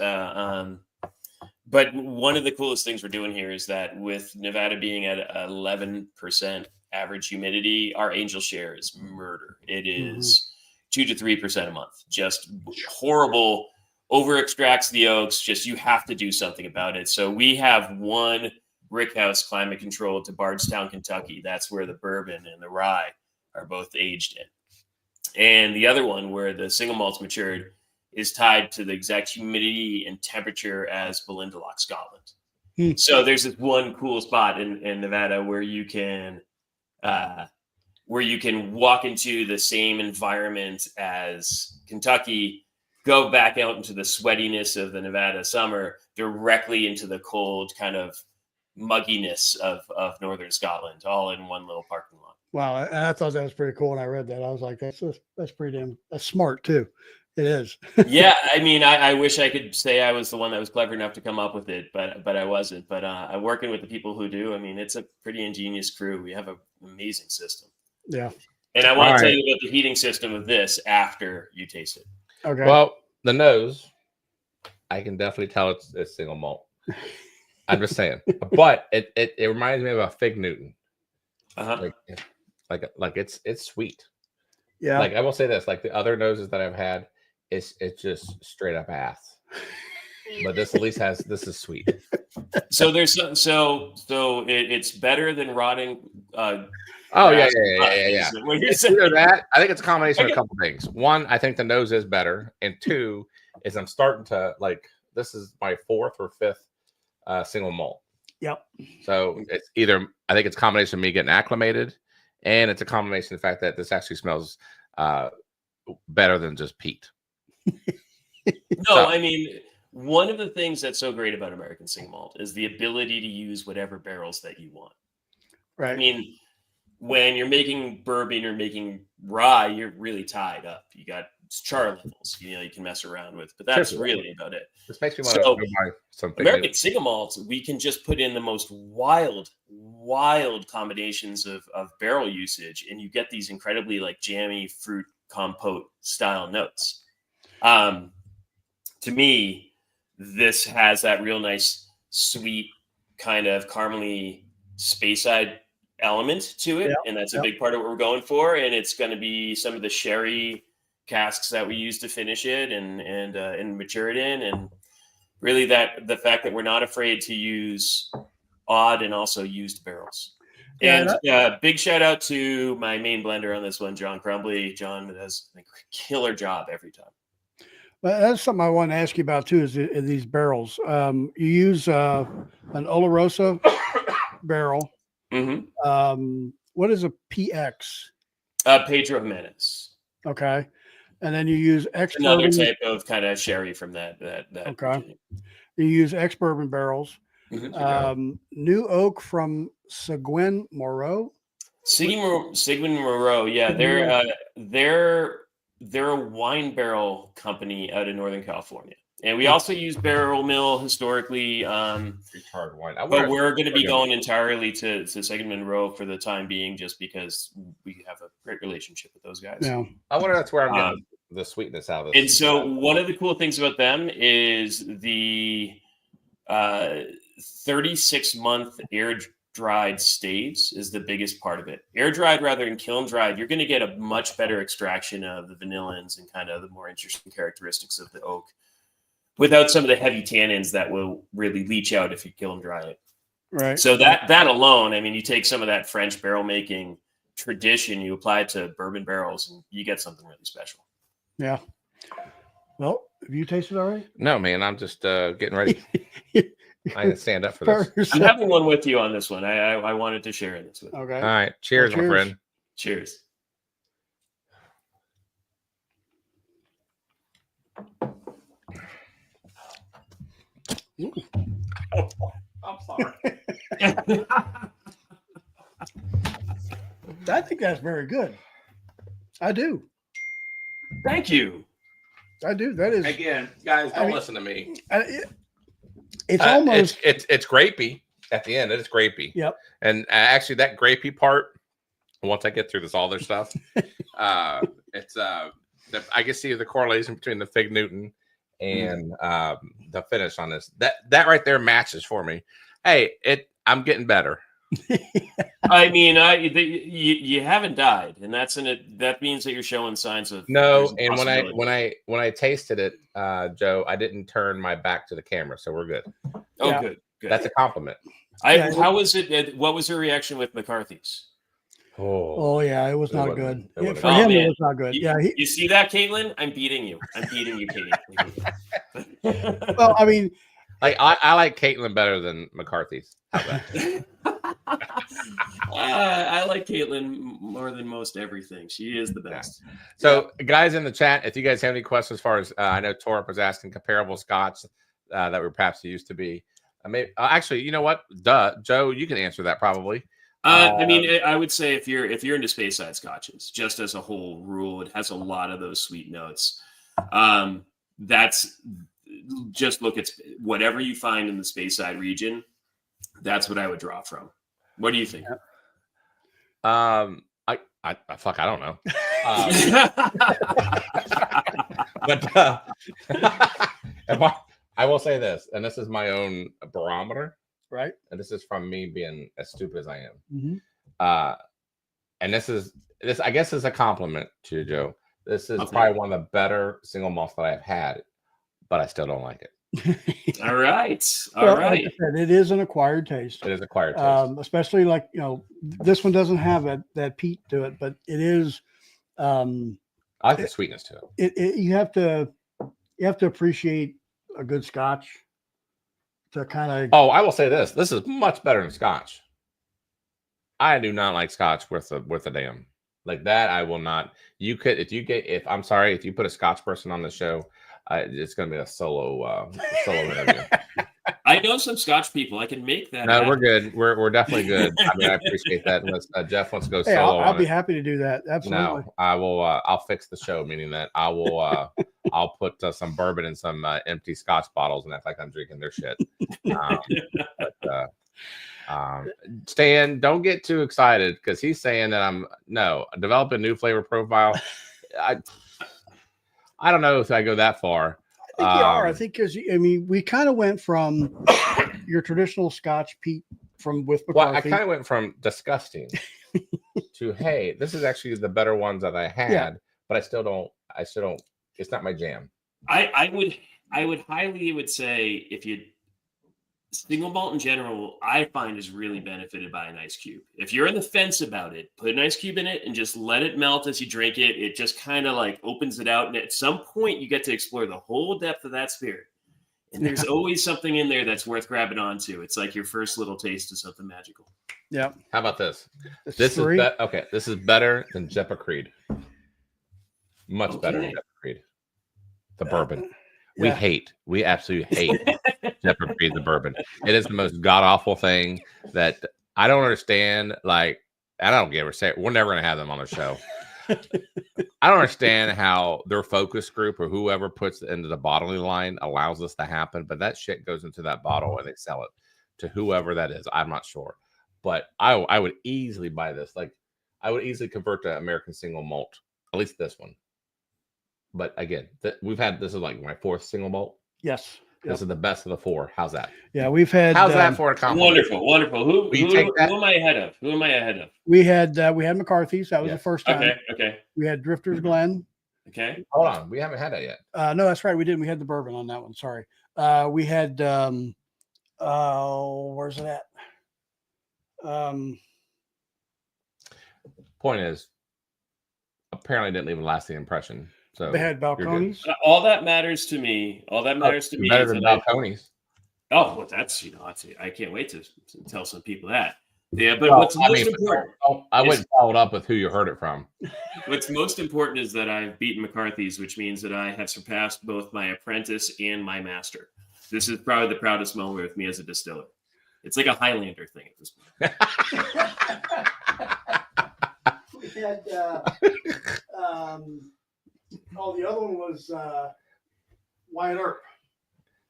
But one of the coolest things we're doing here is that with Nevada being at 11% average humidity, our angel share is murder. It is 2 to 3% a month. Just horrible. Over extracts the oaks. Just you have to do something about it. So we have one rickhouse climate controlled to Bardstown, Kentucky. That's where the bourbon and the rye are both aged in. And the other one where the single malts matured is tied to the exact humidity and temperature as Balindaloch, Scotland. So there's this one cool spot in Nevada where you can walk into the same environment as Kentucky, go back out into the sweatiness of the Nevada summer, directly into the cold kind of mugginess of northern Scotland, all in one little parking lot. Wow, I thought that was pretty cool when I read that. I was like, that's pretty damn, that's smart too. It is. Yeah, I mean, I wish I could say I was the one that was clever enough to come up with it, but I wasn't. But I'm working with the people who do. I mean, it's a pretty ingenious crew. We have an amazing system. Yeah. And I want to tell you about the heating system of this after you taste it. Okay. Well, the nose, I can definitely tell it's single malt. I'm just saying, but it reminds me of a Fig Newton. Like it's sweet. Yeah. Like I will say this, like the other noses that I've had, it's just straight up ass. But this at least this is sweet. So there's it's better than rotting. Yeah. What you're saying. That I think it's a combination of a couple things. One, I think the nose is better, and two is I'm starting to like. This is my 4th or 5th single malt. Yep. So it's either I think it's a combination of me getting acclimated, and it's a combination of the fact that this actually smells better than just peat. No, I mean, one of the things that's so great about American Single Malt is the ability to use whatever barrels that you want. Right. I mean, when you're making bourbon or making rye, you're really tied up. You got char levels, you can mess around with, but that's really about it. This makes me want to buy something. American Single Malts, we can just put in the most wild combinations of barrel usage, and you get these incredibly like jammy fruit compote style notes. To me, this has that real nice, sweet kind of caramely Speyside element to it, and that's a big part of what we're going for. And it's going to be some of the sherry casks that we use to finish it and mature it in, and really the fact that we're not afraid to use odd and also used barrels. And big shout out to my main blender on this one, John Crumbly. John does a killer job every time. Well, that's something I want to ask you about too. Is these barrels? You use an Oloroso barrel. Mm-hmm. What is a PX? Pedro Jimenez. Okay, and then you use another type of kind of sherry from that. Okay, region. You use ex-bourbon barrels. Mm-hmm. New oak from Seguin Moreau. Seguin Moreau. Yeah, they're a wine barrel company out of Northern California. And we also use Barrel Mill historically. Hard wine. But we're going to be going entirely to Seguin Monroe for the time being, just because we have a great relationship with those guys. Yeah. I wonder that's where I'm getting the sweetness out of this. And so one of the cool things about them is the 36-month air-dried staves is the biggest part of it. Air-dried rather than kiln-dried, you're going to get a much better extraction of the vanillins and kind of the more interesting characteristics of the oak, without some of the heavy tannins that will really leach out if you kiln dry it. Right. So that alone, I mean, you take some of that French barrel making tradition, you apply it to bourbon barrels, and you get something really special. Yeah. Well, have you tasted already? No, man, I'm just getting ready. I didn't stand up for this. I'm having one with you on this one. I wanted to share this with you. Okay. All right. Cheers, my friend. Cheers. I'm sorry. I think that's very good. I do. Thank you. I do. That is Again, guys, don't listen to me. It's almost it's grapey at the end. It is grapey. Yep. And actually, that grapey part, once I get through this other stuff, it's I can see the correlation between the Fig Newton and the finish on this. That right there matches for me. Hey, I'm getting better. I mean, you haven't died, and that means that you're showing signs of no. And when I tasted it, Joe, I didn't turn my back to the camera, so we're good. Oh, Yeah. good. That's a compliment. How was it? What was your reaction with McCarthy's? Oh yeah, it was It not wasn't- good. it wasn't. For Oh, him, man. it was not good. You see that, Caitlin? I'm beating you. I'm beating you, Katie. Well, I mean, Like I like Caitlin better than McCarthy's. How's that? I like Caitlin more than most everything. She is the best. So, guys in the chat, if you guys have any questions as far as I know, Torp was asking comparable Scotch that were perhaps used to be. Actually, you know what? Joe, you can answer that probably. I mean, I would say if you're into Speyside scotches, just as a whole rule, it has a lot of those sweet notes. That's just look at whatever you find in the Speyside region. That's what I would draw from. What do you think? I don't know. But I will say this, and this is my own barometer, right? and this is from me being as stupid as I am. Mm-hmm. And this I guess is a compliment to you, Joe. This is Okay. probably one of the better single malts that I've had, but I still don't like it. All right. All Well, right. like I said, it is an acquired taste. It is acquired taste. Especially like this one doesn't have that peat to it, but it is. I like the sweetness to it. You have to appreciate a good Scotch to kind of. Oh, I will say this: this is much better than Scotch. I do not like Scotch worth a damn. Like that, I will not. You could if you put a Scotch person on the show, it's going to be a solo interview. I know some Scotch people. I can make that. No, happen. we're good. We're definitely good. I mean, I appreciate that. Unless Jeff wants to go Hey, solo, I'll on be it. happy to do that. Absolutely. No, I will. I'll fix the show, meaning that I will. I'll put some bourbon in some empty Scotch bottles and act like I'm drinking their shit. Stan, don't get too excited because he's saying that develop a new flavor profile. I don't know if I go that far. I think you are. I think because we kind of went from your traditional Scotch peat with McCarthy. Well, I kind of went from disgusting to hey, this is actually the better ones that I had, but I still don't. It's not my jam. I would highly say if you single malt in general, I find is really benefited by an ice cube. If you're on the fence about it, put an ice cube in it and just let it melt as you drink it. It just kind of like opens it out. And at some point you get to explore the whole depth of that spirit. And there's always something in there that's worth grabbing onto. It's like your first little taste of something magical. Yeah. How about this? It's This three. is okay. This is better than Jeppa Creed. Much better than Jeppa Creed. The bourbon. Yeah. We absolutely hate Jeppa Creed, the bourbon. It is the most god awful thing that I don't understand. Like, I don't give a say. We're never gonna have them on the show. I don't understand how their focus group or whoever puts it into the bottling line allows this to happen, but that shit goes into that bottle and they sell it to whoever that is. I'm not sure, but I would easily buy this. Like, I would easily convert to American Single Malt, at least this one. But again, this is like my fourth single malt. Yes. This is the best of the four. How's that? Yeah, we've had. How's that for a compliment? Wonderful. Who am I ahead of? We had McCarthy's. That was the first time. Okay. We had Drifter's Glen. Okay. Hold on, we haven't had that yet. No, that's right. We didn't. We had the bourbon on that one. Sorry. We had. Where's it at? Point is, apparently didn't leave a lasting impression. So They had balconies. All that matters to me. All that matters to me better is than that balconies. oh, well, that's I can't wait to tell some people that. Yeah, but Well, what's most important? I wouldn't follow it up with who you heard it from. What's most important is that I've beaten McCarthy's, which means that I have surpassed both my Apprentice and my Master. This is probably the proudest moment with me as a distiller. It's like a Highlander thing at this point. We had the other one was Wyatt Earp.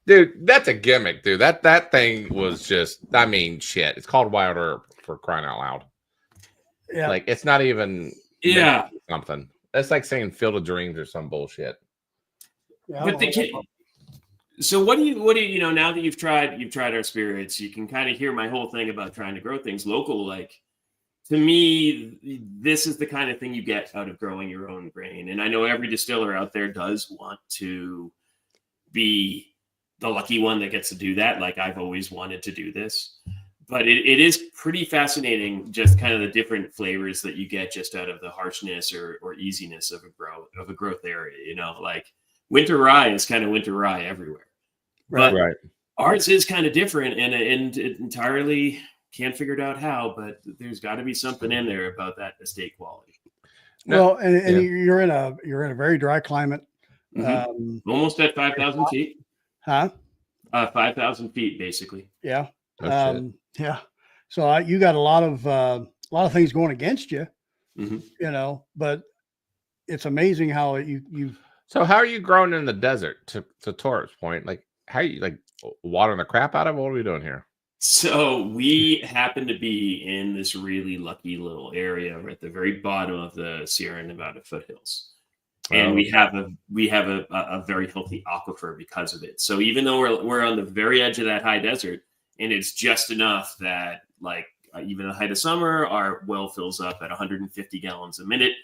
Dude, that's a gimmick, dude. That thing was just, I mean, shit. It's called Wyatt Earp, for crying out loud. Yeah, Like, it's not even something. That's like saying Field of Dreams or some bullshit. yeah. But so what do you know, now that you've tried our spirits, you can kind of hear my whole thing about trying to grow things local. Like, to me, this is the kind of thing you get out of growing your own grain. And I know every distiller out there does want to be the lucky one that gets to do that. Like, I've always wanted to do this, but it is pretty fascinating, just kind of the different flavors that you get just out of the harshness or easiness of a growth area. You know, like winter rye is kind of winter rye everywhere, but Right. ours is kind of different, and it entirely can't figure it out how, but there's got to be something in there about that estate quality. Well, and you're in a very dry climate. Almost at 5,000 feet. Huh? 5,000 feet, basically. Yeah. Oh, shit. Yeah. So you got a lot of things going against you, Mm-hmm. you know, but it's amazing how you. So how are you growing in the desert, to Tor's point? Like, how are you, like, watering the crap out of it? What are we doing here? So we happen to be in this really lucky little area at the very bottom of the Sierra Nevada foothills. And we have a very healthy aquifer because of it. So even though we're on the very edge of that high desert, and it's just enough that, like, even at the height of summer, our well fills up at 150 gallons a minute.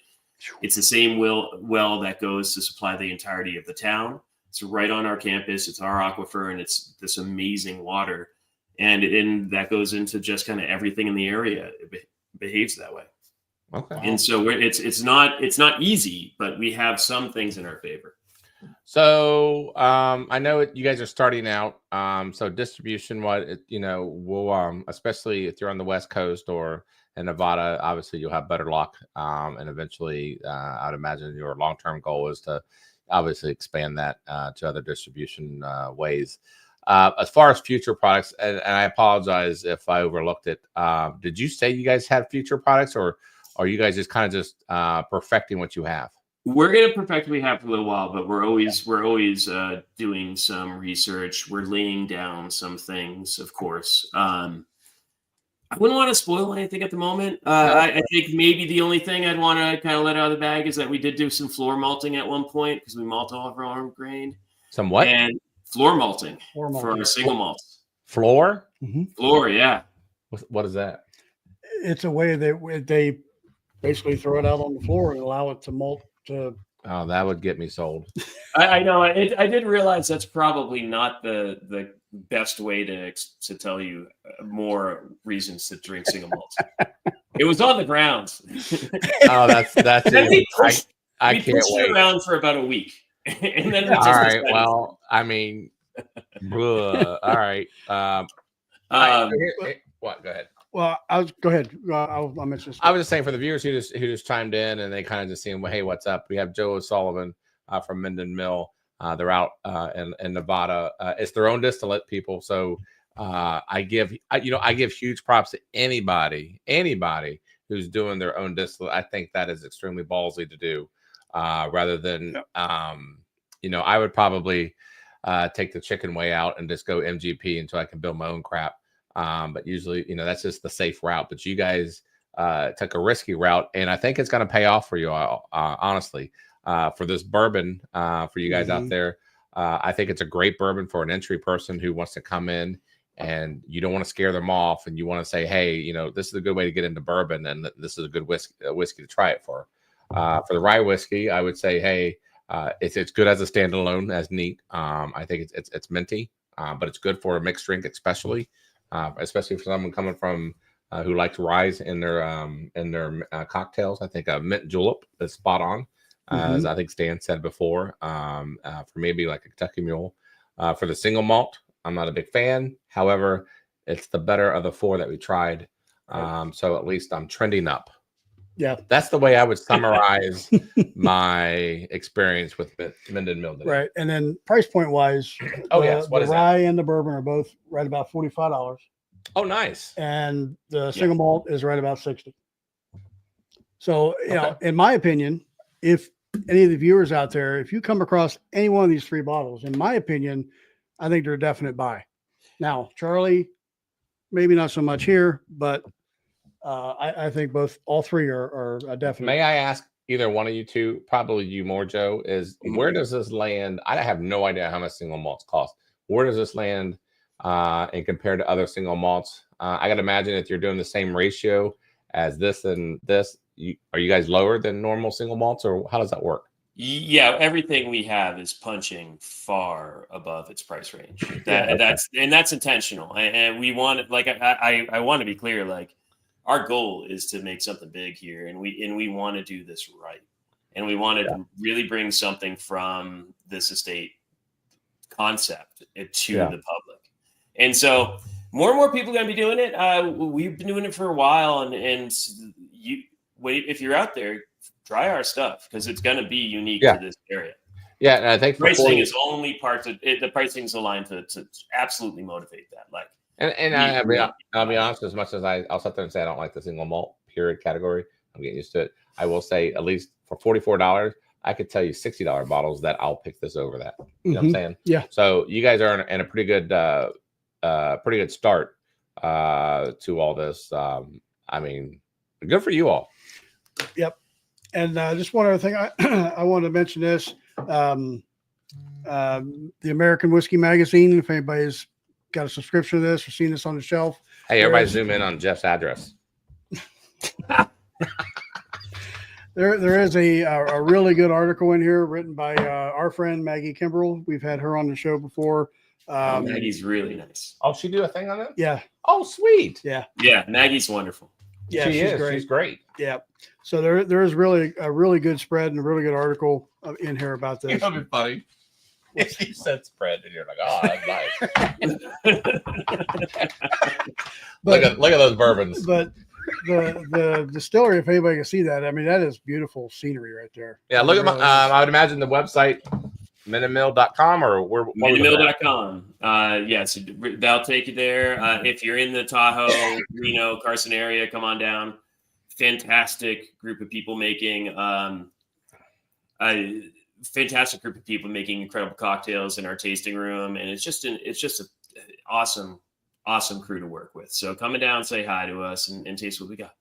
It's the same well that goes to supply the entirety of the town. It's right on our campus. It's our aquifer, and it's this amazing water. And that goes into just kind of everything in the area. It behaves that way. Okay. And so it's not easy, but we have some things in our favor. So I know you guys are starting out. So distribution, we'll especially if you're on the West Coast or in Nevada, obviously you'll have better luck. And eventually, I'd imagine your long-term goal is to obviously expand that to other distribution ways. As far as future products, and I apologize if I overlooked it. Did you say you guys had future products, or are you guys just kind of perfecting what you have? We're going to perfect what we have for a little while, but we're always doing some research. We're laying down some things, of course. I wouldn't want to spoil anything at the moment. I think maybe the only thing I'd want to kind of let out of the bag is that we did do some floor malting at one point, because we malt all of our own grain. Some what? And floor malting for our single malts. Floor? Mm-hmm. Floor, yeah. What is that? It's a way that they basically throw it out on the floor and allow it to malt. Oh, that would get me sold. I know. I did realize that's probably not the best way to tell you more reasons to drink single malts. It was on the grounds. Oh, that's it. I can't wait. It around for about a week, and then all right. Well, I mean, all right. What? Go ahead. Well, go ahead. I'll mention this. I was just saying for the viewers who just chimed in and they kind of just seeing, well, hey, what's up? We have Joe O'Sullivan from Minden Mill. They're out in Nevada. It's their own distillate, people. So I give huge props to anybody who's doing their own distillate. I think that is extremely ballsy to do, rather than I would probably take the chicken way out and just go MGP until I can build my own crap. But usually, that's just the safe route. But you guys took a risky route, and I think it's going to pay off for you, honestly. For this bourbon, for you guys out there, I think it's a great bourbon for an entry person who wants to come in, and you don't want to scare them off, and you want to say, hey, this is a good way to get into bourbon, and this is a good whiskey to try it for. For the rye whiskey, I would say, hey, it's good as a standalone, as neat. I think it's minty, but it's good for a mixed drink, especially for someone coming from who likes rye in their cocktails. I think mint julep is spot on, as I think Stan said before. For maybe like a Kentucky Mule. For the single malt, I'm not a big fan. However, it's the better of the 4 that we tried. So at least I'm trending up. Yeah, that's the way I would summarize my experience with Minden Mill. Right, and then price point wise, the rye and the bourbon are both right about $45. Oh, nice. And the single malt is right about 60. So, you know, in my opinion, if any of the viewers out there, if you come across any one of these 3 bottles, in my opinion, I think they're a definite buy. Now, Charlie, maybe not so much here, but I think all 3 are a definite. May I ask either one of you two, probably you more, Joe, is where does this land? I have no idea how much single malts cost. Where does this land and compared to other single malts? I got to imagine if you're doing the same ratio as this and this, are you guys lower than normal single malts, or how does that work? Yeah, everything we have is punching far above its price range. That's intentional, and we want, like, I want to be clear, like, our goal is to make something big here, and we want to do this right, and we want to really bring something from this estate concept to the public. And so more and more people are going to be doing it. We've been doing it for a while, and if you're out there, try our stuff, because it's going to be unique to this area. Yeah, and I think pricing is only part of it. The pricing is aligned to absolutely motivate that. Like, and I'll be honest, as much as I'll sit there and say I don't like the single malt period category, I'm getting used to it. I will say, at least for $44, I could tell you $60 bottles that I'll pick this over that. You know what I'm saying? Yeah. So you guys are in a pretty good start to all this. I mean, good for you all. Yep. And just one other thing, I wanted to mention this. The American Whiskey Magazine, if anybody's got a subscription to this or seen this on the shelf. Hey, everybody zoom in on Jeff's address. There is a really good article in here written by our friend Maggie Kimbrell. We've had her on the show before. Maggie's really nice. Oh, she do a thing on it? Yeah. Oh, sweet. Yeah. Yeah, Maggie's wonderful. Yeah, she's great. Yeah. So there is really a really good spread and a really good article in here about this. It'll be funny. If you said spread and you're like, oh, that's nice. look at those bourbons. But the distillery, if anybody can see that, I mean, that is beautiful scenery right there. Yeah, look at my. I would imagine the website, MindenMill.com, or where? MindenMill.com. Yes, they'll take you there. If you're in the Tahoe, Reno, Carson area, come on down. Fantastic group of people making incredible cocktails in our tasting room, and it's just an awesome crew to work with. So coming down, say hi to us, and taste what we got.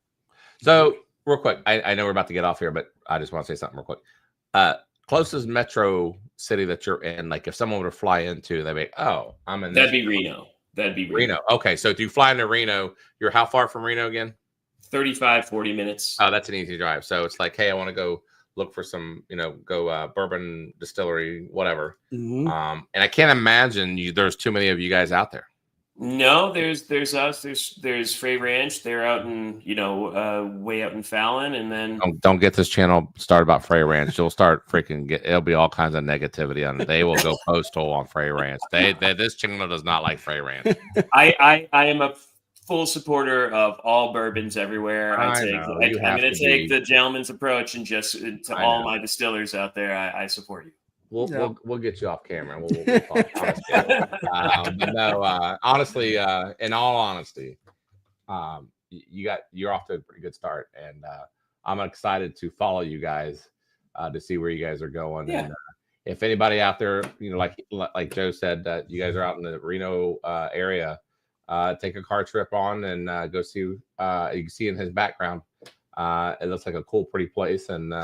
So real quick, I know we're about to get off here, but I just want to say something real quick. Closest metro city that you're in, like if someone were to fly into, they'd be, oh, I'm in. That'd be Reno. Okay, so if you fly into Reno, you're how far from Reno again? 35-40 minutes. Oh, that's an easy drive. So it's like, hey, I want to go look for some, Bourbon Distillery, whatever. Mm-hmm. And I can't imagine there's too many of you guys out there. No, there's us. There's Frey Ranch. They're out in, way out in Fallon, and then don't get this channel started about Frey Ranch. You'll start it'll be all kinds of negativity on it. They will go postal on Frey Ranch. This channel does not like Frey Ranch. I am a full supporter of all bourbons everywhere. I'm going to take the gentleman's approach and just to all my distillers out there. I support you. We'll get you off camera. We'll talk honestly. But no, honestly, in all honesty, you're off to a pretty good start, and I'm excited to follow you guys to see where you guys are going. Yeah. And if anybody out there, like Joe said, that you guys are out in the Reno area, take a car trip on and go see. You can see in his background, it looks like a cool, pretty place, and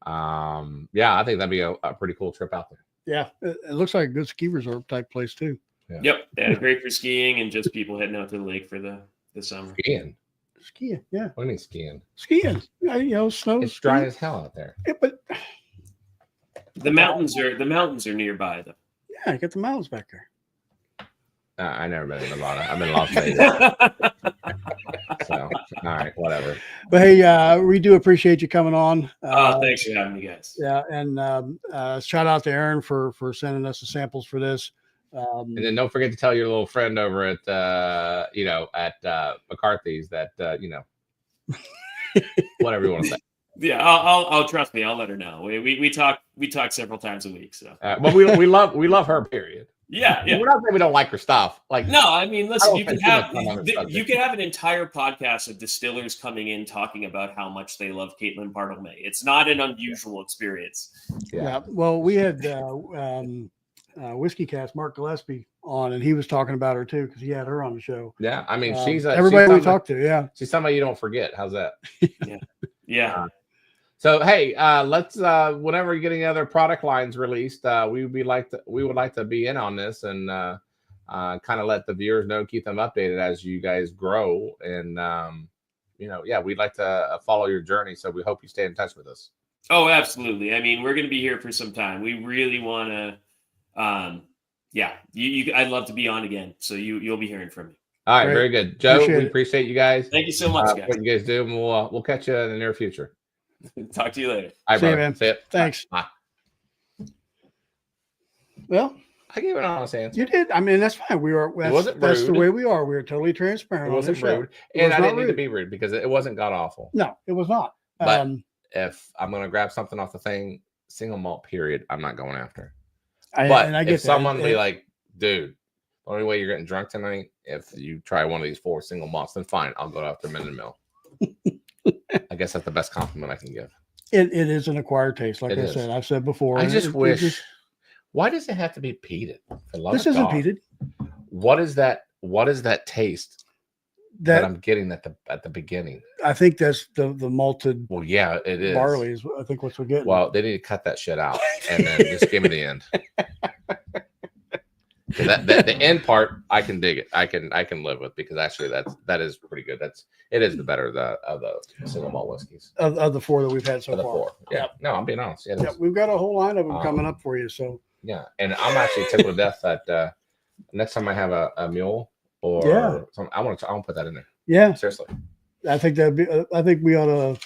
I think that'd be a pretty cool trip out there. Yeah, it looks like a good ski resort type place too. Yeah. Yep, yeah, great for skiing and just people heading out to the lake for the summer. Skiing, yeah. What do you mean skiing? Skiing, snow. It's dry as hell out there. Yeah, but the mountains are nearby though. Yeah, get the mountains back there. I never been in Nevada. I'm in Las Vegas. So All right, whatever. But hey, we do appreciate you coming on. Thanks for having me, guys. Yeah, and shout out to Aaron for sending us the samples for this. And then don't forget to tell your little friend over at McCarthy's that whatever you want to say. Yeah, I'll trust me. I'll let her know. We talk several times a week. So, but we love her. Period. Yeah. We're not saying we don't like her stuff. Like, no, I mean, listen, you can have an entire podcast of distillers coming in talking about how much they love Caitlin Pardomay. It's not an unusual experience. Yeah. Well, we had Whiskey Cast Mark Gillespie on, and he was talking about her too because he had her on the show. Yeah, I mean, everybody we talked to. Yeah, she's somebody you don't forget. How's that? Yeah. So hey, let's whenever you get any other product lines released, we would like to be in on this and kind of let the viewers know, keep them updated as you guys grow, and we'd like to follow your journey. So we hope you stay in touch with us. Oh, absolutely. I mean, we're going to be here for some time. We really want to. I'd love to be on again. So you'll be hearing from me. All right, Great. very good, Joe. We appreciate you guys. Thank you so much, guys. What you guys do, and we'll catch you in the near future. Talk to you later. All right, See you, brother. man. See ya. Thanks. Bye. Well, I gave an honest answer. you did. I mean, that's fine. That's the way we are. We were totally transparent. It wasn't rude, and I didn't need to be rude because it wasn't god awful. No, it was not. But if I'm going to grab something off the thing, single malt, period, I'm not going after. But if someone be like, dude, the only way you're getting drunk tonight, if you try one of these 4 single malts, then fine, I'll go after Minden Mill. I guess that's the best compliment I can give. It is an acquired taste, like I said. I've said before. I just wish. Why does it have to be peated? This isn't peated. What is that? What is that taste that I'm getting at the beginning? I think that's the malted. Well, yeah, it is. Barley is, I think, what we're getting. Well, they need to cut that shit out and then just give me the end. The end part, I can dig it. I can live with, because actually that is pretty good. It is the better of the single malt whiskeys of the 4 that we've had so far. 4. Yeah, no, I'm being honest. Yeah, we've got a whole line of them coming up for you. So yeah, and I'm actually tickled to death that next time I have a mule or something, I want to put that in there. Yeah, seriously. I think we ought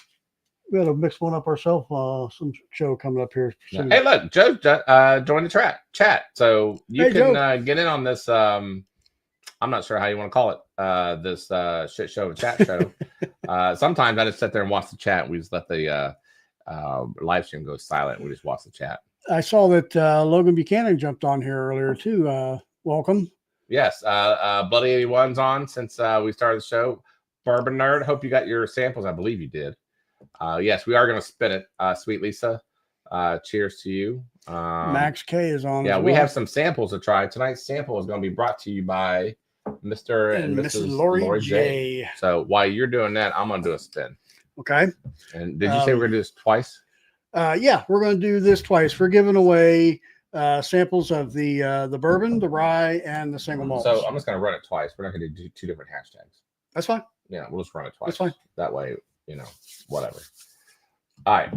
to mix one up ourselves. Some show coming up here. Yeah. Hey, look, Joe joined the chat, so you can get in on this. I'm not sure how you want to call it. This shit show chat show. Sometimes I just sit there and watch the chat. We just let the live stream go silent. We just watch the chat. I saw that Logan Buchanan jumped on here earlier too. Welcome. Yes, Bloody 81's on since we started the show. Bourbon Nerd, hope you got your samples. I believe you did. Yes, we are going to spin it. Sweet Lisa, cheers to you. Max K is on. Yeah, we have some samples to try. Tonight's sample is going to be brought to you by Mr. and Mrs. Lori J. So while you're doing that, I'm going to do a spin. Okay. And did you say we're going to do this twice? Yeah, we're going to do this twice. We're giving away samples of the bourbon, the rye, and the single malt. So I'm just going to run it twice. We're not going to do 2 different hashtags. That's fine. Yeah, we'll just run it twice. That's fine. That way, whatever. All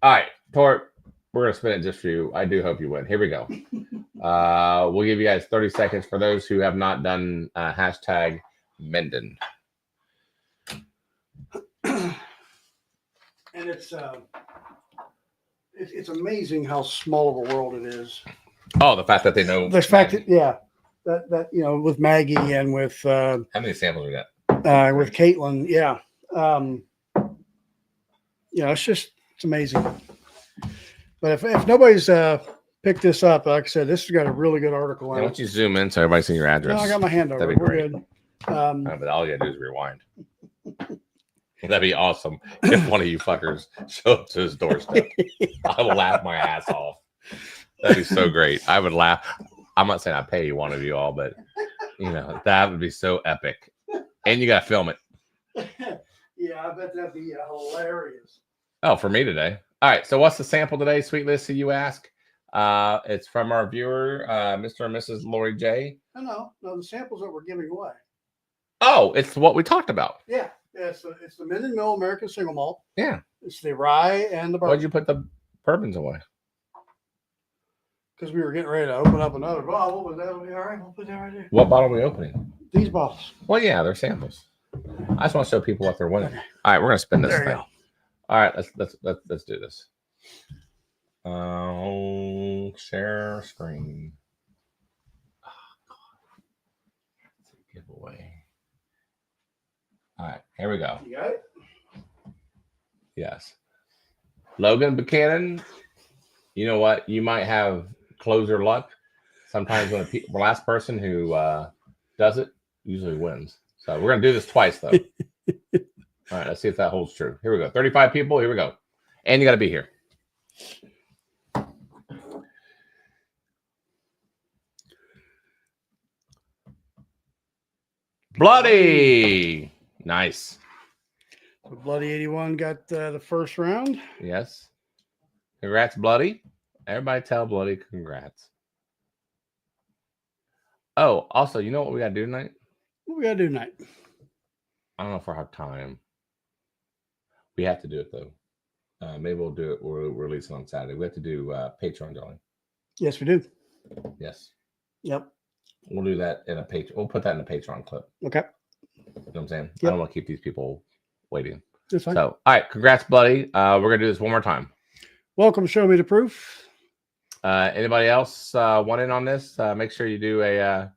right, Tort, we're going to spin it just for you. I do hope you win. Here we go. We'll give you guys 30 seconds for those who have not done hashtag Minden. And it's amazing how small of a world it is. Oh, the fact that they know. The fact that, that with Maggie and with how many samples we got? With Caitlin, it's amazing. But if nobody's picked this up, like I said, this has got a really good article on it. Why don't you zoom in so everybody sees your address? No, I got my hand over. That'd be We're great. good. But all you gotta do is rewind. That'd be awesome if one of you fuckers showed up to his doorstep. I would laugh my ass off. That'd be so great. I would laugh. I'm not saying I pay one of you all, but that would be so epic. And you gotta film it. Yeah, I bet that'd be hilarious. Oh, for me today. All right. So what's the sample today, Sweet Lisa, you ask? It's from our viewer, Mr. and Mrs. Lori J. No, the samples that we're giving away. Oh, it's what we talked about. Yeah, it's the Minden Mill American Single Malt. Yeah. It's the rye and the bourbon. Why'd you put the bourbons away? Because we were getting ready to open up another bottle, but that'll be all right. We'll put that right there. What bottle are we opening? These bottles. Well, yeah, they're samples. I just want to show people what they're winning. All right, we're gonna spin this There you thing. go. All right, let's do this. Share screen. Oh, God. Giveaway. All right, here we go. You got it? Yes. Logan Buchanan, you know what? You might have closer luck. Sometimes when the last person who does it usually wins. So we're going to do this twice, though. All right, let's see if that holds true. Here we go. 35 people. Here we go. And you got to be here. Bloody. Nice. So Bloody 81 got the first round. Yes. Congrats, Bloody. Everybody tell Bloody congrats. Oh, also, you know what we got to do tonight? What we got to do tonight? I don't know if I have time. We have to do it, though. Maybe we'll do it. We'll release it on Saturday. We have to do Patreon, darling. Yes, we do. Yes. Yep. We'll do that in a page. We'll put that in a Patreon clip. Okay. You know what I'm saying? Yep. I don't want to keep these people waiting. That's fine. So, all right. Congrats, Bloody. We're going to do this one more time. Welcome. Show me the proof. Anybody else want in on this? Make sure you do a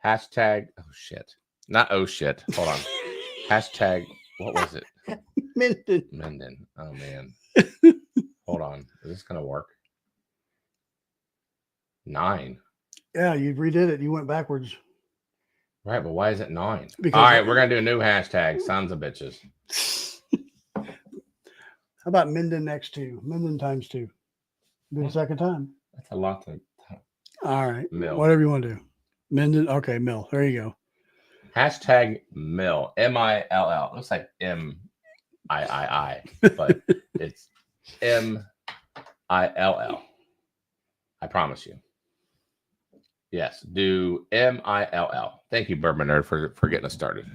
hashtag. Oh, shit. Not oh, shit. Hold on. Hashtag. What was it? Minden. Oh, man. Hold on. Is this going to work? 9. Yeah, you redid it. You went backwards. Right, but why is it 9? Because all right, we're going to do a new hashtag. Sons of bitches. How about Minden next 2? Minden times 2. Do the second time. That's a lot to. All right. Mill. Whatever you want to do. Minden. Okay, Mill. There you go. Hashtag Mill. MILL. Looks like MIII, but it's MILL. I promise you. Yes, do MILL. Thank you, Bourbon Nerd, for getting us started.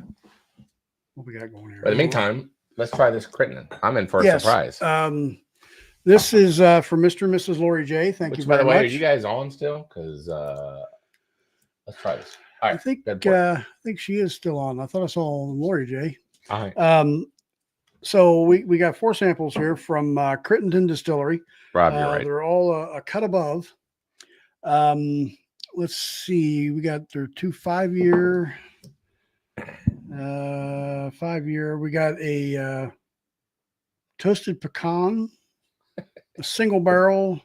What we got going here? But in the meantime, let's try this Crittenden. I'm in for a surprise. This is for Mr. and Mrs. Lori J. Thank you by very the way, much. are you guys on still? Because let's try this. All right. I think she is still on. I thought I saw Lori J. All right. So we got 4 samples here from Crittenden Distillery. Rob, you're right. They're all a cut above. Let's see. We got their 2 5-year. 5-year. We got a toasted pecan, a single barrel,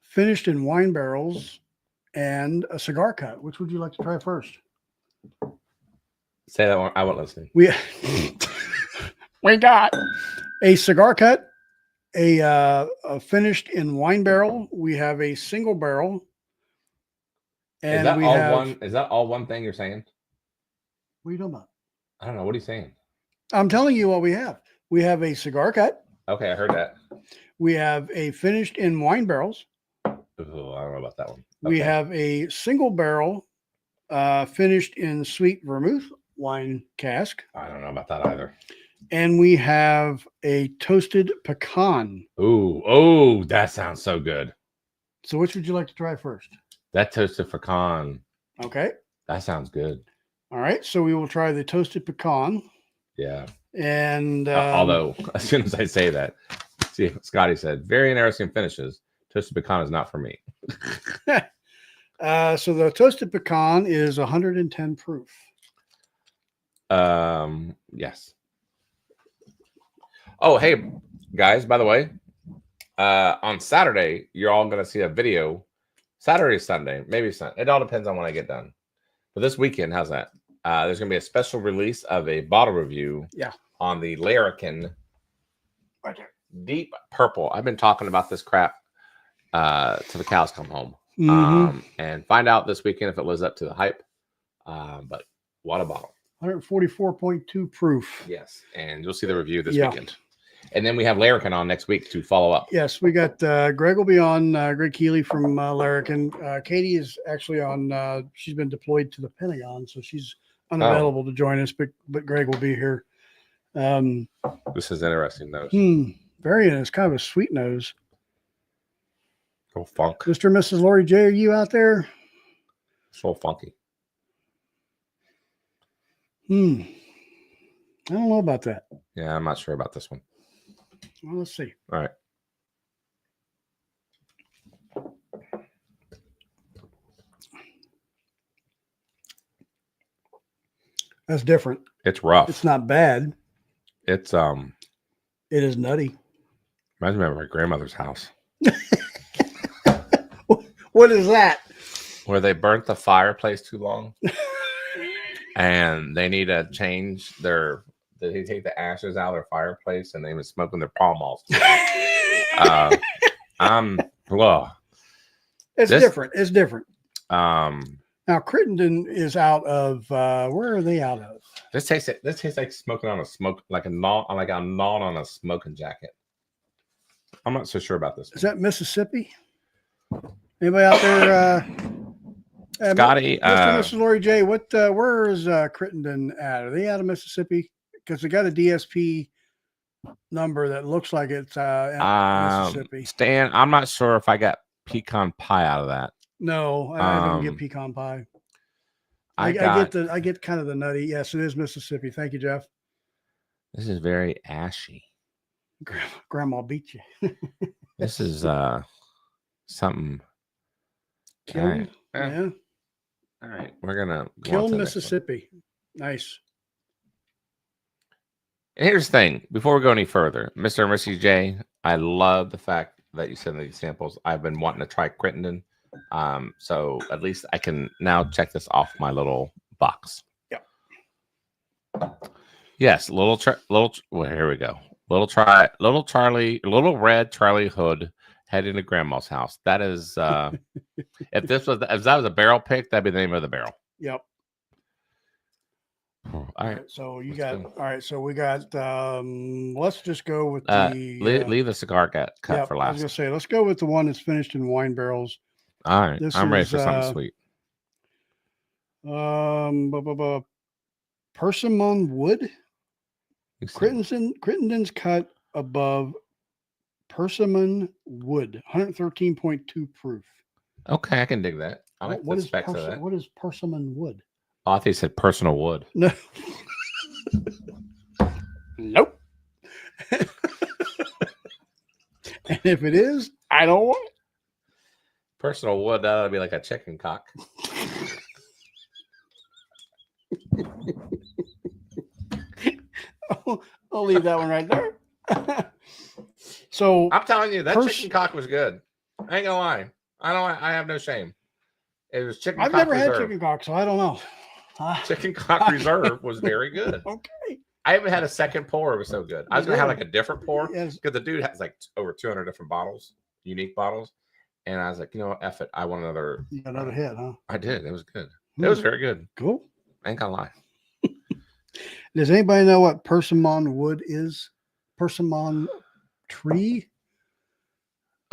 finished in wine barrels, and a cigar cut. Which would you like to try first? Say that one. I wasn't listening. We got a cigar cut, a finished in wine barrel. We have a single barrel. And is that all one thing you're saying? What are you talking about? I don't know. What are you saying? I'm telling you what we have. We have a cigar cut. Okay, I heard that. We have a finished in wine barrels. Ooh, I don't know about that one. We Okay. have a single barrel finished in sweet vermouth wine cask. I don't know about that either. And we have a toasted pecan. Ooh, that sounds so good. So which would you like to try first? That toasted pecan. Okay. That sounds good. All right. So we will try the toasted pecan. Yeah. And although, as soon as I say that, see, Scotty said, very interesting finishes. Toasted pecan is not for me. So the toasted pecan is 110 proof. Yes. Oh, hey, guys, by the way, on Saturday, you're all going to see a video. Saturday, Sunday, maybe Sunday. It all depends on when I get done. But this weekend, how's that? There's going to be a special release of a bottle review on the Larrikin Deep Purple. I've been talking about this crap till the cows come home. And find out this weekend if it lives up to the hype. But what a bottle. 144.2 proof. Yes. And you'll see the review this weekend. And then we have Larrikin on next week to follow up. Yes, we got Greg will be on, Greg Keeley from Larrikin. Katie is actually on, she's been deployed to the Pentagon, so she's unavailable to join us, but Greg will be here. This is interesting nose. Very nice, kind of a sweet nose. Go funk. Mr. and Mrs. Lori J, are you out there? So funky. I don't know about that. Yeah, I'm not sure about this one. Well, let's see. All right. That's different. It's rough. It's not bad. It's It is nutty. reminds me of my grandmother's house What is that? where they burnt the fireplace too long, and they need to change their. They take the ashes out of their fireplace, and they were smoking their Pall Malls. Well, It's different. It's different. Now Crittenden is out of where are they out of? This tastes like smoking on a smoke, like a gnawed on a smoking jacket. I'm not so sure about this. Is that Mississippi? Anybody out there? Scotty, Mr. and Mrs. Lori J, where is Crittenden at? Are they out of Mississippi? Because they got a DSP number that looks like it's Mississippi. Stan, I'm not sure if I got pecan pie out of that. No, I don't get pecan pie. I get kind of the nutty. Yes, it is Mississippi. Thank you, Jeff. This is very ashy. Grandma beat you. This is something. Kiln? All right. Yeah. All right, we're gonna go on Kiln, to the next one. Mississippi. Nice. And here's the thing: before we go any further, Mr. and Mrs. J, I love the fact that you sent these samples. I've been wanting to try Crittenden, so at least I can now check this off my little box. Yep. Yes, well, here we go. Little red Charlie Hood heading to Grandma's house. That is, if that was a barrel pick, that'd be the name of the barrel. Yep. All right. So you got all right. So we got. Let's just go with the leave the cigar cut for last. I was gonna say let's go with the one that's finished in wine barrels. All right, I'm ready for something sweet. Persimmon wood. Crittenden's cut above persimmon wood, 113.2 proof. Okay, I can dig that. I like the specs of that. What is persimmon wood? Oh, I thought you said personal wood. No. Nope. And if it is, I don't want it. Personal wood, that would be like a chicken cock. I'll leave that one right there. So I'm telling you, that chicken cock was good. I ain't gonna lie. I have no shame. It was chicken I've cock never reserve. had chicken cock, so I don't know. Chicken cock reserve was very good. Okay. I even had a second pour. It was so good. I was gonna have like a different pour Yes. because the dude has like over 200 different bottles, unique bottles. And I was like, you know what, F it. I want another. You got another hit, huh? I did. It was good. It was very good. Cool. I ain't gonna lie. Does anybody know what persimmon wood is? Persimmon tree?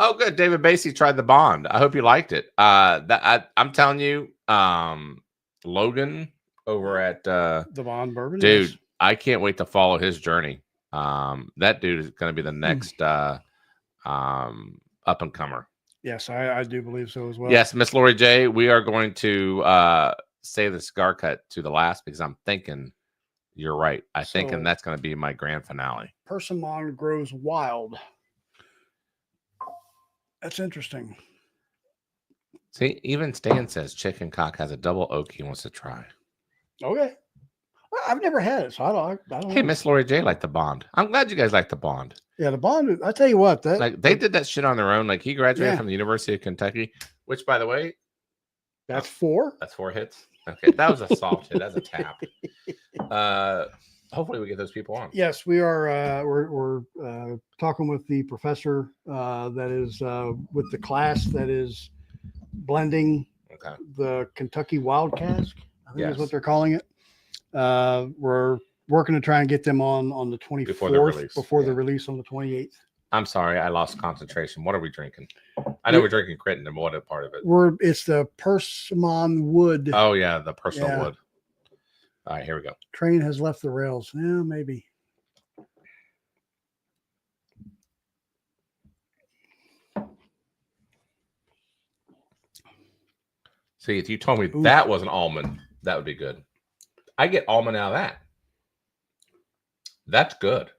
Oh, good. David Basie tried the Bond. I hope you liked it. I'm telling you, Logan over at The Bond bourbon? dude, Yes. I can't wait to follow his journey. That dude is going to be the next up and comer. Yes, I do believe so as well. Yes, Miss Lori J, we are going to save the cigar cut to the last because I'm thinking you're right. And that's going to be my grand finale. Persimmon grows wild. That's interesting. See, even Stan says chicken cock has a double oak he wants to try. Okay. I've never had it, so I don't Hey, know. Miss Lori J liked the Bond. I'm glad you guys like the Bond. Yeah, the Bond, I tell you what, that Like they did that shit on their own. Like he graduated Yeah. from the University of Kentucky, which, by the way, that's 4. that's 4 hits. Okay, that was a soft hit. That's a tap. Hopefully, we get those people on. Yes, we are. We're talking with the professor that is with the class that is blending Okay. the Kentucky Wild Cask. I think is Yes. what they're calling it. We're working to try and get them on the 24th Before the release. before the Yeah. release on the 28th. I'm sorry, I lost concentration. What are we drinking? I know we're drinking Crittenden, but what a part of it? It's the persimmon wood. Oh yeah, the personal Yeah. wood. All right, here we go. Train has left the rails. Yeah, maybe. See, if you told me Ooh. that was an almond, that would be good. I get almond out of that. That's good.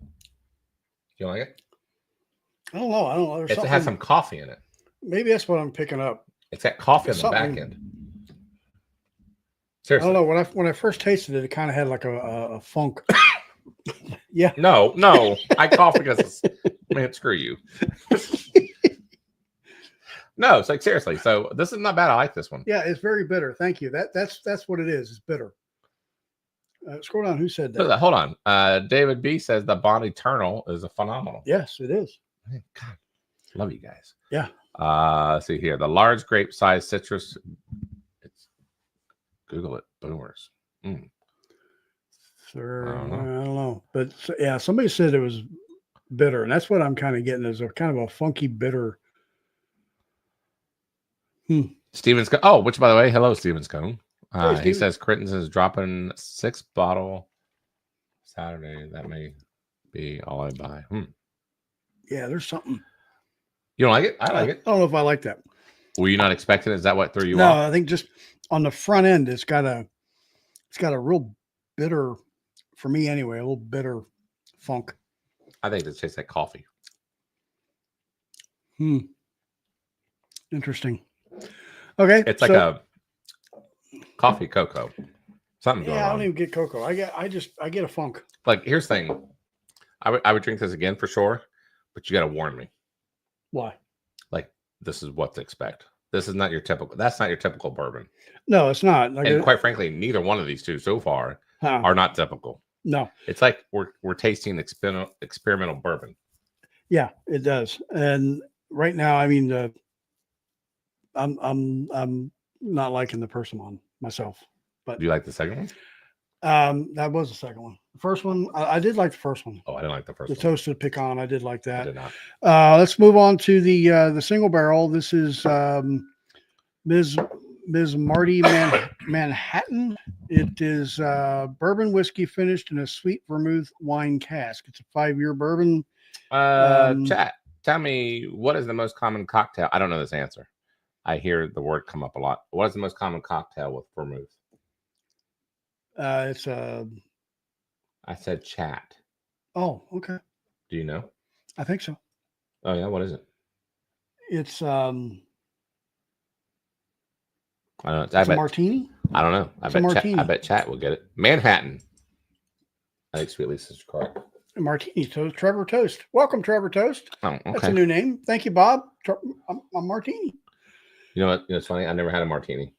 You like it? I don't know. I don't know. There's It has some coffee in it. Maybe that's what I'm picking up. It's that coffee on the back Something- end. I Seriously. don't know. When I first tasted it, it kind of had like a funk. Yeah. No, I cough because man, screw you. No, it's like seriously. So this is not bad. I like this one. Yeah, it's very bitter. Thank you. That's what it is. It's bitter. Scroll down. Who said that? Hold on. David B says the Bond Eternal is a phenomenal. Yes, it is. God, love you guys. Yeah. Let's see here. The large grape size citrus. Google it. Boomers. Sir, I I don't don't know. But yeah, somebody said it was bitter, and that's what I'm kind of getting is a kind of a funky bitter. Steven Scone. Oh, which by the way, hello, Steven Scone. Hey, He Steven. says Critten's is dropping 6 bottle Saturday. That may be all I buy. Yeah, there's something. You don't like it? I like it. I don't know if I like that. Were you not expecting it? Is that what threw you No, off? I think just on the front end, it's got a real bitter, for me anyway, a little bitter funk. I think it tastes like coffee. Interesting. Okay, It's like a coffee cocoa. Something going yeah. I on. don't even get cocoa. I get a funk. Like, here's the thing. I would drink this again for sure, but you got to warn me. Why? Like, this is what to expect. This is not your typical. That's not your typical bourbon. No, it's not. Like And quite frankly, neither one of these two so far huh, are not typical. no. It's like we're tasting experimental bourbon. Yeah, it does. And right now, I mean, I'm not liking the first one myself. Do you like the second one? That was the second one. The first one, I did like the first one. Oh, I didn't like the first The one. toasted pecan, I did like I that. did not. Let's move on to the single barrel. This is Ms. Marty Manhattan. It is bourbon whiskey finished in a sweet vermouth wine cask. It's a 5-year bourbon. Chat, tell me, what is the most common cocktail? I don't know this answer. I hear the word come up a lot. What is the most common cocktail with vermouth? It's I said chat. oh, okay. Do you know? I think so. Oh yeah, what is it? It's I don't know. it's a martini. I don't know. It's a martini. I bet chat will get it. Manhattan. I think Sweet Lisa's correct. A martini toast. Trevor Toast. Welcome, Trevor Toast. Oh, okay. That's a new name. Thank you, Bob. I'm martini. You know what? You know, it's funny. I never had a martini.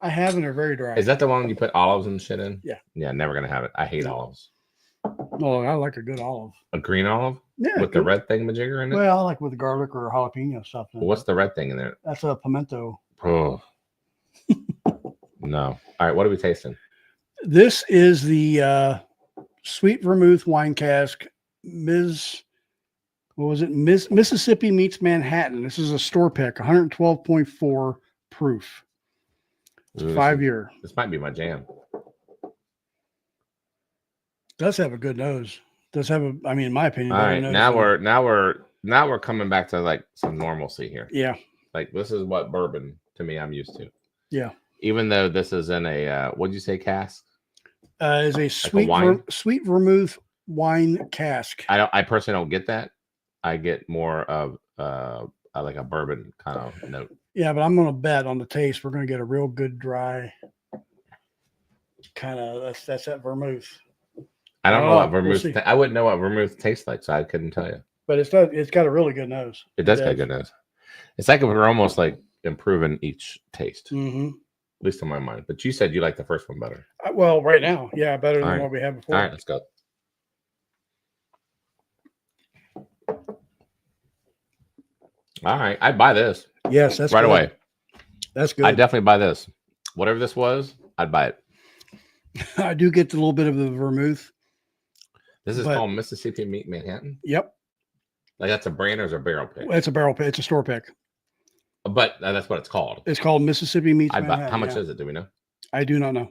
I have, and they're very dry. Is that the one you put olives and shit in? Yeah. Yeah, never gonna have it. I hate No. olives. Oh, I like a good olive. A green olive Yeah. with the good. red thingamajigger in it. Well, I like with garlic or jalapeno stuff. in it. What's the red thing in there? That's a pimento. Oh. No. All right. What are we tasting? This is the sweet vermouth wine cask, Mississippi meets Manhattan. This is a store pick, 112.4 proof. It's Ooh, 5-year. This might be my jam. Does have a good nose. Does have a, I mean, in my opinion. All better right. nose Now we're coming back to like some normalcy here. Yeah. Like this is what bourbon to me I'm used to. Yeah. Even though this is in a what'd you say cask? Is a sweet wine? sweet vermouth wine cask. I personally don't get that. I get more of like a bourbon kind of note. Yeah, but I'm going to bet on the taste we're going to get a real good dry kind of that's that vermouth. I don't know what we'll vermouth. see. I wouldn't know what vermouth tastes like, so I couldn't tell you. But it's got a really good nose. It does got good nose. It's like we're almost like improving each taste, Mm-hmm. at least in my mind. But you said you like the first one better. Well, right now, yeah, better than All right. what we had before. All right, let's go. All right, I'd buy this Yes, that's right good. away. That's good. I'd definitely buy this. Whatever this was, I'd buy it. I do get a little bit of the vermouth. This is But- called Mississippi Meat Manhattan. Yep, Like that's a brand or is a barrel pick? it's a barrel pick. It's a store pick. But that's what it's called. It's called Mississippi Meets I'd buy. Manhattan. How much yeah. is it? Do we know? I do not know.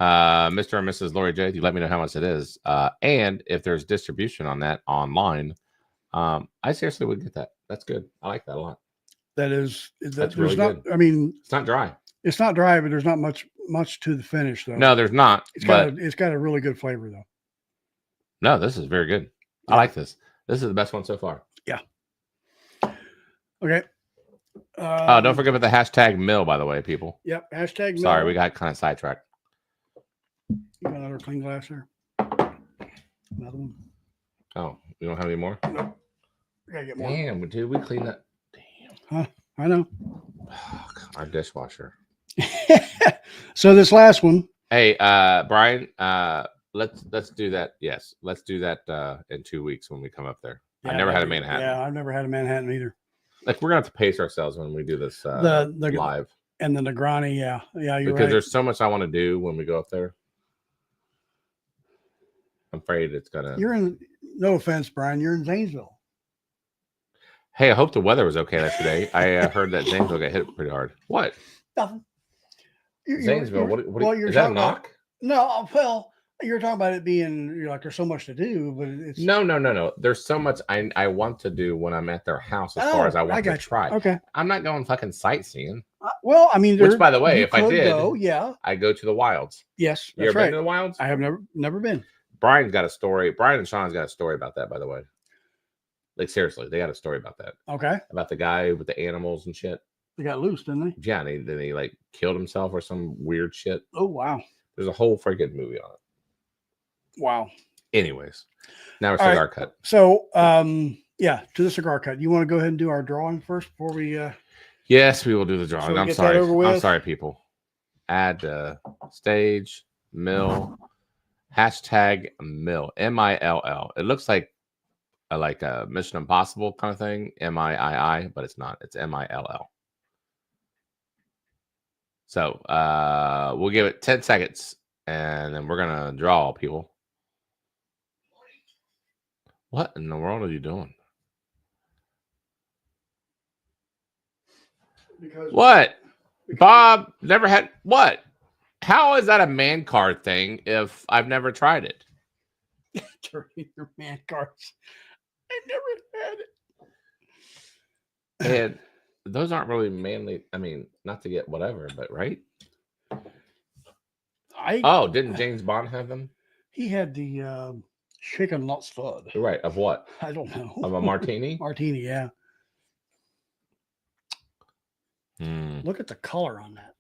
Mr. and Mrs. Lori J, you let me know how much it is. And if there's distribution on that online, I seriously would get that. That's good. I like that a lot. That is That's there's really not. good. I mean, It's not dry. it's not dry, but there's not much much to the finish though. No, there's not. It's got a really good flavor though. No, this is very good. Yeah. I like this. This is the best one so far. Yeah. Okay. Oh, don't forget about the hashtag mill, by the way, people. Yep. Hashtag mill. Sorry, we got kind of sidetracked. You got another clean glass there? Another one? Oh, we don't have any more? Nope. We gotta get more. Damn, dude, we cleaned that. Damn. Huh? I know. Our dishwasher. So this last one. Hey, Brian, let's do that. Yes, let's do that in 2 weeks when we come up there. Yeah, I never had a Manhattan. Yeah, I've never had a Manhattan either. Like we're gonna have to pace ourselves when we do this The live. And the Negroni, yeah, you're Because right. there's so much I want to do when we go up there. I'm afraid it's gonna. You're in. No offense, Brian. You're in Zanesville. Hey, I hope the weather was okay yesterday. I heard that Zanesville got hit pretty hard. What? Nothing. Zanesville? What you're is that a talking about- knock? No, well, you're talking about it being like there's so much to do, but it's No. There's so much I want to do when I'm at their house as far as I want to got you. try. Okay. I'm not going fucking sightseeing. Well, I mean, Which, by the way, you if I could did, go, yeah, I go to the wilds. yes, You that's ever right. been to the wilds? I have never been. Brian's got a story. Brian and Sean's got a story about that, by the way. Like seriously, they got a story about that. Okay, About the guy with the animals and shit. they got loose, didn't they? Yeah, and then he like killed himself or some weird shit. Oh wow, There's a whole freaking movie on it. wow. Anyways, now we're All right. cigar cut. So, yeah, to the cigar cut. You want to go ahead and do our drawing first before we? Yes, we will do the drawing. we I'm get that sorry. over with? I'm sorry, people. Add stage mill hashtag mill MILL. It looks like a Mission Impossible kind of thing, MIII, but it's not. It's MILL. So we'll give it 10 seconds, and then we're gonna draw people. What in the world are you doing? What? Bob never had what? How is that a man card thing if I've never tried it? Turning your man cards. I never had it. And those aren't really manly. I mean, not to get whatever, but right? Oh, didn't James Bond have them? He had the shaken not stud. Right. Of what? I don't know. Of a martini? Martini, yeah. Hmm. Look at the color on that.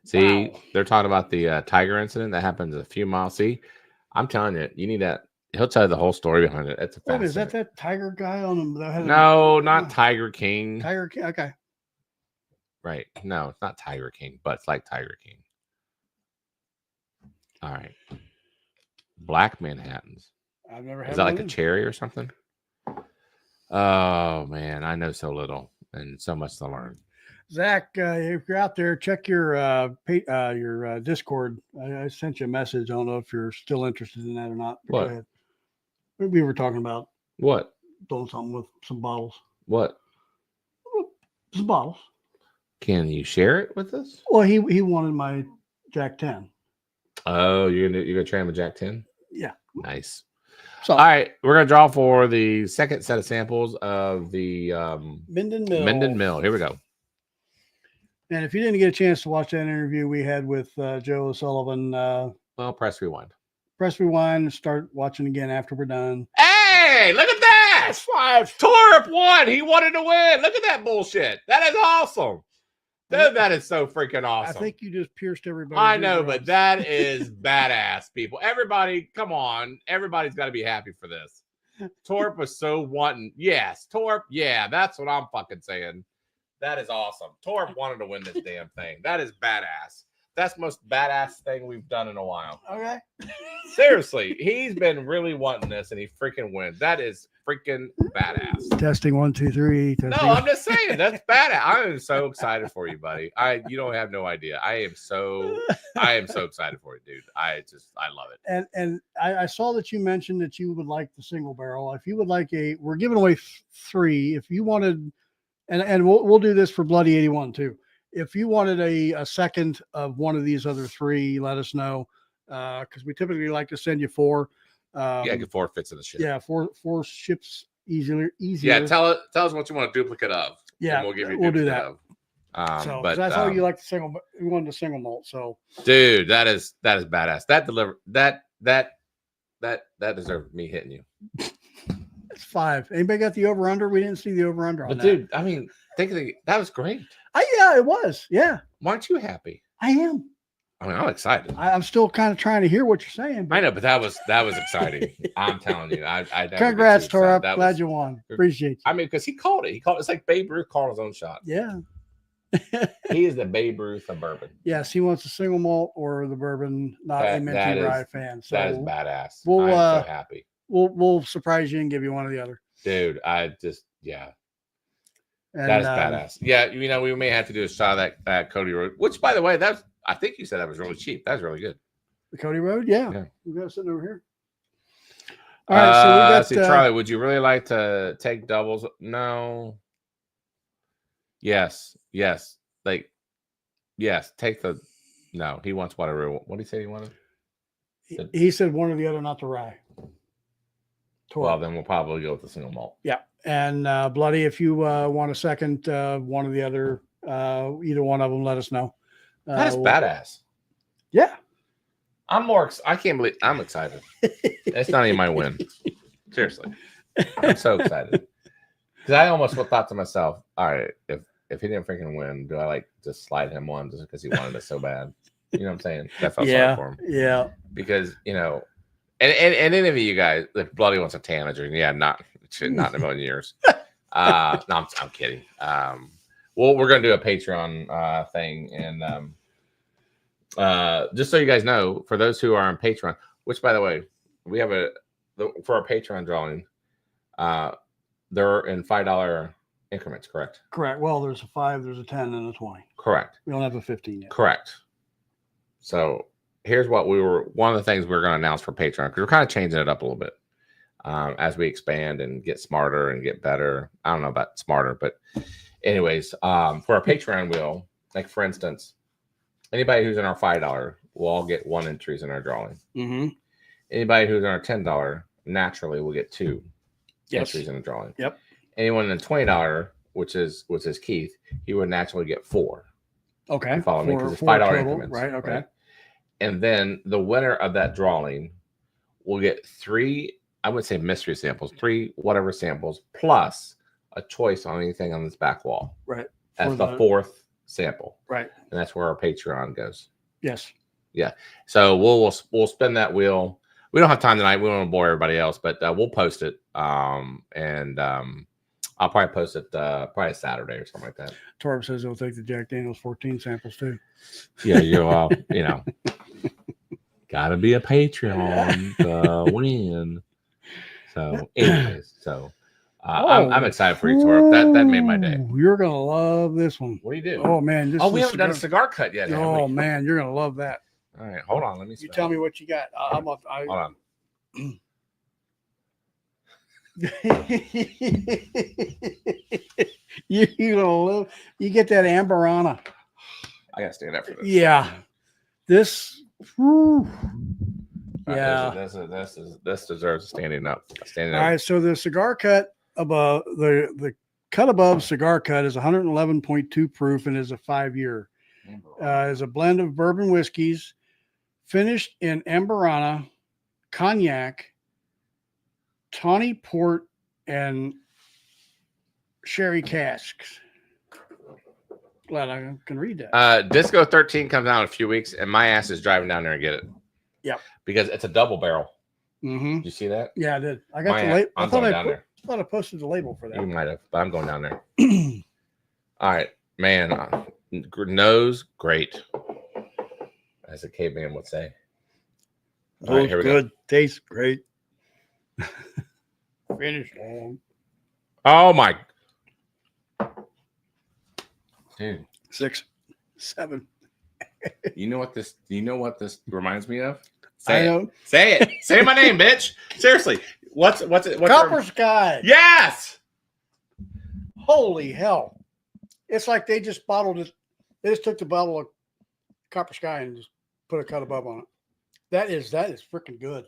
See, Wow. they're talking about the tiger incident that happened a few miles. See, I'm telling you, you need that. He'll tell you the whole story behind it. It's a Wait, is that fascinating- that tiger guy on him? That had No, not Tiger King. Tiger King. Okay. Right. No, it's not Tiger King, but it's like Tiger King. All right. Black Manhattans. I've never had Is that one like of a them. cherry or something? Oh, man. I know so little and so much to learn. Zach, if you're out there, check your Discord. I sent you a message. I don't know if you're still interested in that or not. Go What? ahead. We were talking about What? doing something with some bottles. What? Some bottles. Can you share it with us? Well, he wanted my Jack 10. Oh, you're gonna try him a Jack 10? Yeah. Nice. So All right, we're gonna draw for the second set of samples of the Minden Mill. Minden Mill. Here we go. And if you didn't get a chance to watch that interview we had with Joe O'Sullivan, Well, press rewind. press rewind and start watching again after we're done. Hey, look at that! Torp won. He wanted to win. Look at that bullshit. That is awesome. Dude, that is so freaking awesome. I think you just pierced everybody. I know, but that is badass, people. Everybody, come on. Everybody's got to be happy for this. Torp was so wanting. Yes, Torp. Yeah, that's what I'm fucking saying. That is awesome. Torp wanted to win this damn thing. That is badass. That's the most badass thing we've done in a while. Okay. Seriously, he's been really wanting this, and he freaking wins. That is freaking badass. Testing 1, 2, 3. No, I'm just saying that's badass. I am so excited for you, buddy. You don't have no idea. I am so excited for you, dude. I love it. And I saw that you mentioned that you would like the single barrel. If you would like we're giving away 3. If you wanted, and we'll do this for Bloody 81 too. If you wanted a second of one of these other 3, let us know. Because we typically like to send you 4. Yeah, get 4 fits in the ship. Yeah, 4 ships easier. Yeah, tell us what you want a duplicate of. Yeah, and we'll give you a we'll do duplicate that. of. So but that's how you like the single. You wanted the single malt. So, dude, that is badass. That deserves me hitting you. it's 5. Anybody got the over under? We didn't see the over under on But that. dude, I mean, that was great. Yeah, it was. Yeah, Aren't you happy? I am. I mean, I'm excited. I'm still kind of trying to hear what you're saying. I know, but that was exciting. I'm telling you. I never get Congrats, too Tora. excited. Glad you won. Appreciate you. I mean, because he called it. It's like Babe Ruth calling his own shot. Yeah. He is the Babe Ruth of bourbon. Yes, he wants the single malt or the bourbon, not a minty rye fan. So that is badass. We'll, I'm so happy. We'll surprise you and give you one or the other. Dude, And, that is badass. Yeah, you know, we may have to do a shot of that Cody Road, which, by the way, I think you said that was really cheap. That was really good. The Cody Road, yeah. We got it sitting over here. All All right, right, so we got let's see, Charlie, would you really like to take doubles? No. Yes. Take the. No, he wants whatever. What did he say he wanted? He said one or the other, not the rye. Well, then we'll probably go with the single malt. Yeah, and Bloody, if you want a second, one or the other, either one of them, let us know. That's badass. Yeah, I can't believe I'm excited. It's not even my win. Seriously, I'm so excited because I almost thought to myself, all right, if he didn't freaking win, do I like just slide him one just because he wanted it so bad? You know what I'm saying? That felt sorry for him. Yeah, because you know. And any of you guys, if Bloody wants a tanager, yeah, not in a million years. No, I'm kidding. Well, we're gonna do a Patreon thing, and just so you guys know, for those who are on Patreon, which by the way, we have for our Patreon drawing, they're in $5 increments, correct? Correct. Well, there's a 5, there's a 10, and a 20. Correct. We don't have a 15 yet. Correct. So. Here's what one of the things we're going to announce for Patreon, because we're kind of changing it up a little bit as we expand and get smarter and get better. I don't know about smarter, but anyways, for our Patreon wheel, like for instance, anybody who's in our $5 will all get 1 entries in our drawing. Mm-hmm. Anybody who's in our $10 naturally will get 2 entries in the drawing. Yep. Anyone in the $20, which is Keith, he would naturally get 4. Okay. You follow me? Because it's $5 increments. Right. Okay. Right? And then the winner of that drawing will get 3, I would say mystery samples, 3 whatever samples, plus a choice on anything on this back wall. Right. That's the 4th sample. Right. And that's where our Patreon goes. Yes. Yeah. So we'll spin that wheel. We don't have time tonight. We don't want to bore everybody else, but we'll post it. I'll probably post it probably Saturday or something like that. Torb says he'll take the Jack Daniels 14 samples too. Yeah, you're you know. Gotta be a Patreon to win. So, anyways, I'm excited for you, Torb. That made my day. You're gonna love this one. What do you do? Oh man, we haven't done a cigar cut yet. Oh man, you're gonna love that. All right, hold on. Let me. You tell me what you got. Hold on. You gonna love. You get that Amberana. I gotta stand up for this. Yeah, this. Whew. Yeah, this deserves standing up. Standing up. All right, so the cigar cut above the cut above cigar cut is 111.2 proof and is a 5-year. Is a blend of bourbon whiskeys, finished in Amberana, cognac, tawny port, and sherry casks. Glad I can read that. Disco 13 comes out in a few weeks, and my ass is driving down there and get it. Yeah, because it's a double barrel. Mm-hmm. Did you see that? Yeah, I did. I got the label. I thought I posted the label for that. You might have, but I'm going down there. All right, man. Nose great, as a caveman would say. All right, here we good. Go. Tastes great. Finish long. Oh my, dude. 6, 7. You know what this reminds me of? Say it. Say it. Say my name, bitch. Seriously. What's it? What's Copper Sky. Yes. Holy hell. It's like they just bottled it. They just took the bottle of Copper Sky and just put a cut above on it. That is freaking good.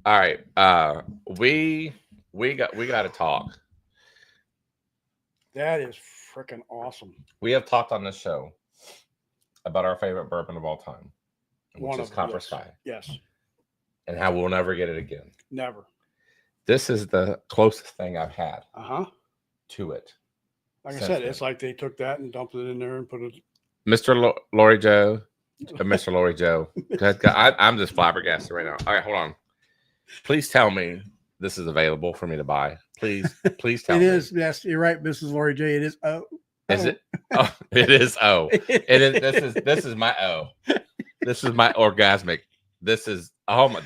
All right. We got to talk. That is freaking awesome. We have talked on this show about our favorite bourbon of all time, which One is of them, Copper yes. Sky, Yes. and how we'll never get it again. Never. This is the closest thing I've had Uh-huh. to it. Like I Since said, then. it's like they took that and dumped it in there and put it. Mr. Lori Joe, Mr. Lori Joe. I'm just flabbergasted right now. All right, hold on. Please tell me this is available for me to buy. Please tell me. It is. Yes, you're right, Mrs. Lori J. It is. Oh, Is it? Oh, it is. Oh, it is. This is my O. This is my orgasmic. This is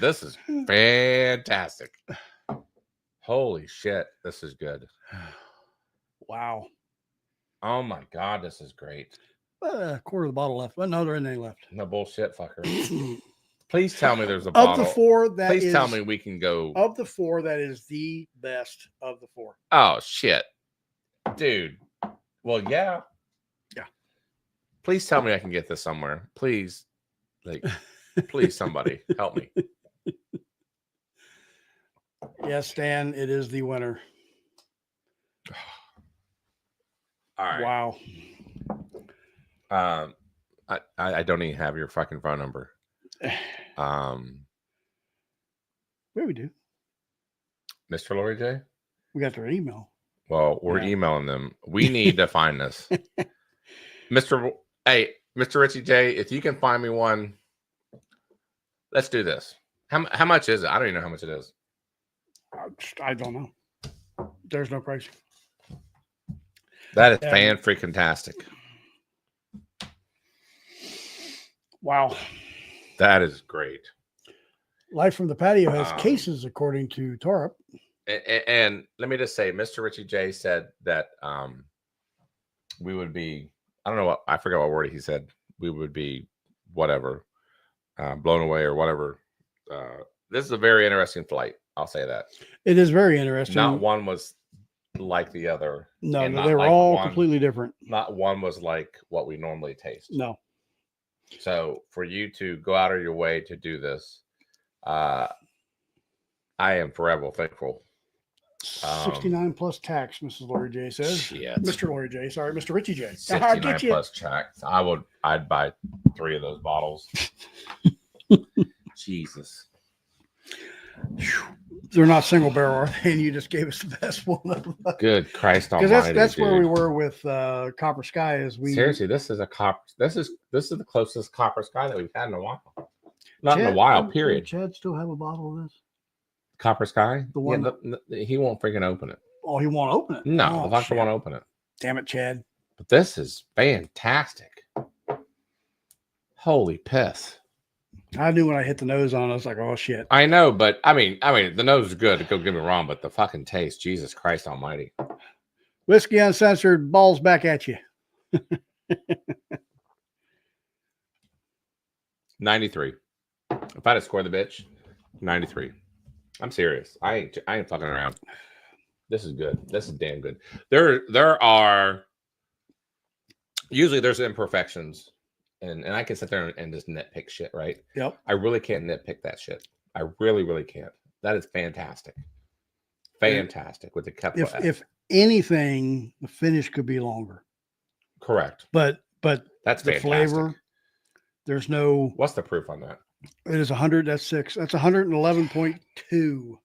this is fantastic. Holy shit, this is good. Wow. Oh my god, this is great. A quarter of the bottle left. Well, no, there isn't any left. No bullshit, fucker. Please tell me there's a Of bottle. the four, that Please is. tell me we can go. Of the four, that is the best of the four. Oh shit, dude. Well, yeah. Yeah. Please tell me I can get this somewhere. Please, please, somebody help me. Yes, Stan, it is the winner. All right. Wow. I don't even have your fucking phone number. What do we do? Mr. Lori J. We got their email. Well, we're Yeah. emailing them. We need to find this. Mr. Richie J, if you can find me one, let's do this. How much is it? I don't even know how much it is. I don't know. There's no price. That is Yeah. fan-freaking-tastic. Wow. That is great. Life from the Patio has cases, according to Torp. And let me just say, Mr. Richie J said that we would be, I don't know what, I forgot what word he said. We would be whatever, blown away or whatever. This is a very interesting flight. I'll say that. It is very interesting. Not one was like the other. No, and no, not they were like all one- completely different. Not one was like what we normally taste. No. So for you to go out of your way to do this, I am forever thankful. 69 plus tax, Mrs. Lori J says. Shit. Mr. Lori J, sorry, Mr. Richie J. I'll 69 get you. plus checks. I'd buy 3 of those bottles. Jesus. They're not single barrel, are they? And you just gave us the best one of them. Good Christ Because Almighty! that's where we dude. were with Copper Sky. Is we Seriously, this is a copper. This is the closest Copper Sky that we've had in a while. Not in a while. Period. Chad still have a bottle of this? Copper Sky. The one he won't freaking open it. Oh, he won't open it. No, Oh, the vodka shit. won't open it. Damn it, Chad. But this is fantastic. Holy piss! I knew when I hit the nose on it, I was like, oh shit. I know, but I mean, the nose is good. Don't get me wrong, but the fucking taste, Jesus Christ Almighty! Whiskey Uncensored, balls back at you. 93. If I'd have scored the bitch, 93. I'm serious. I ain't fucking around. This is good. This is damn good. There are usually there's imperfections, and I can sit there and just nitpick shit, right? Yep. I really can't nitpick that shit. I really can't. That is fantastic. Fantastic with the cup. If anything, the finish could be longer. Correct. But That's the fantastic. flavor, there's no. What's the proof on that? It is 100. That's 6. That's 111.2.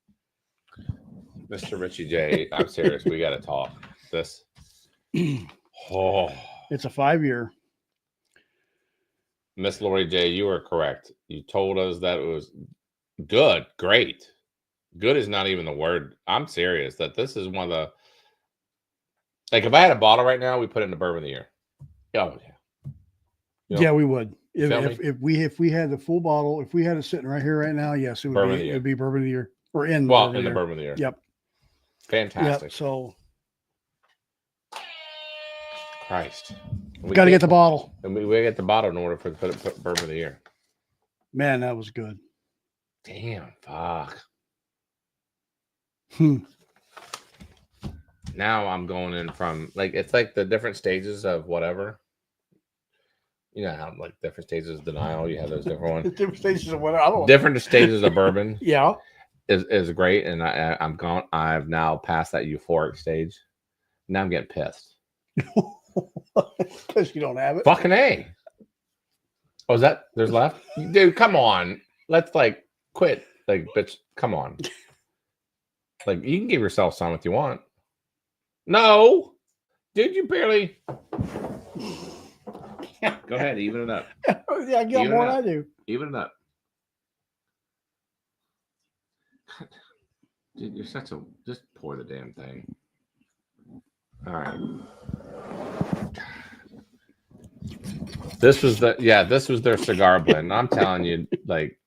Mr. Richie J, I'm serious. We got to talk. This. Oh, It's a 5-year. Miss Lori J, you are correct. You told us that it was good, great. Good is not even the word. I'm serious that this is one of the. Like, if I had a bottle right now, we put it in the bourbon of the year. Oh, yeah. Yep. Yeah, we would. Feel me? If we had the full bottle, if we had it sitting right here right now, yes, it would Bourbon of be. the year. It would be bourbon of the year. Or in the Well, bourbon in of the year. bourbon of the year. Yep. Fantastic. Yep. So Christ. we got to get the bottle. And we get the bottle in order for put bourbon of the year. Man, that was good. Damn, fuck. Hmm. Now I'm going in from it's like the different stages of whatever. You know how like different stages of denial. You have those different ones. Different stages of what I don't. Different stages of bourbon Yeah. is great, and I'm gone. I've now passed that euphoric stage. Now I'm getting pissed. Because you don't have it. Fucking A. Oh, is that there's left? Dude, come on. Let's like quit. Like, bitch, come on. Like, you can give yourself some if you want. No. Dude, you barely. Go ahead, even it up. Yeah, I get Even more it than up. I do. Even it up. Dude, you're such a. Just pour the damn thing. All right. This was their cigar blend. I'm telling you, like.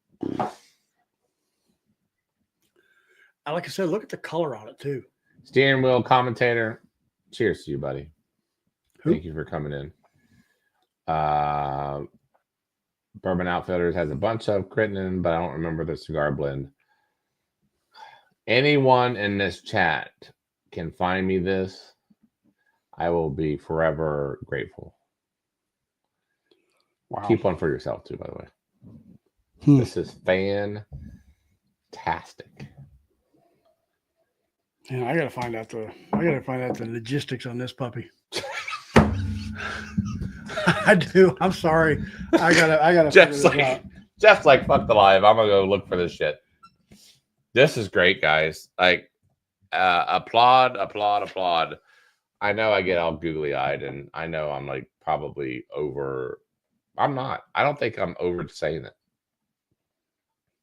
Like I said, look at the color on it too. Steering wheel commentator. Cheers to you, buddy. Who? Thank you for coming in. Bourbon Outfitters has a bunch of Crittenden, but I don't remember the cigar blend. Anyone in this chat can find me this. I will be forever grateful. Wow. Keep one for yourself too, by the way. This is fantastic. Yeah, I gotta find out the logistics on this puppy. I do. I'm sorry. I gotta Jeff's figure this out. Jeff's like, fuck the live. I'm gonna go look for this shit. This is great, guys. Like, applaud. I know I get all googly eyed, and I know I'm like probably over. I'm not. I don't think I'm over saying it.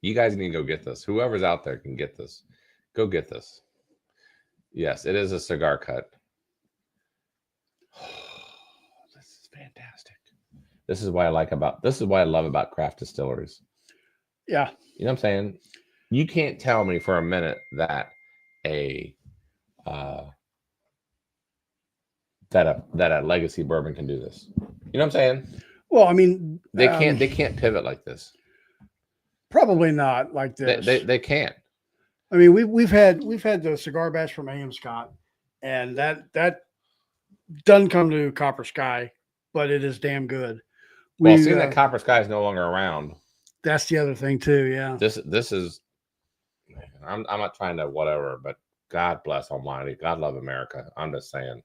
You guys need to go get this. Whoever's out there can get this. Go get this. Yes, it is a cigar cut. This is fantastic. This is what I love about craft distilleries. Yeah. You know what I'm saying? You can't tell me for a minute that a legacy bourbon can do this. You know what I'm saying? Well, I mean, They can't pivot like this. Probably not like this. They can't. I mean, we've had the cigar batch from A.M. Scott, and that doesn't come to Copper Sky, but it is damn good. Well, seeing that Copper Sky is no longer around. That's the other thing too. Yeah. This is. I'm not trying to whatever, but God bless Almighty. God love America. I'm just saying.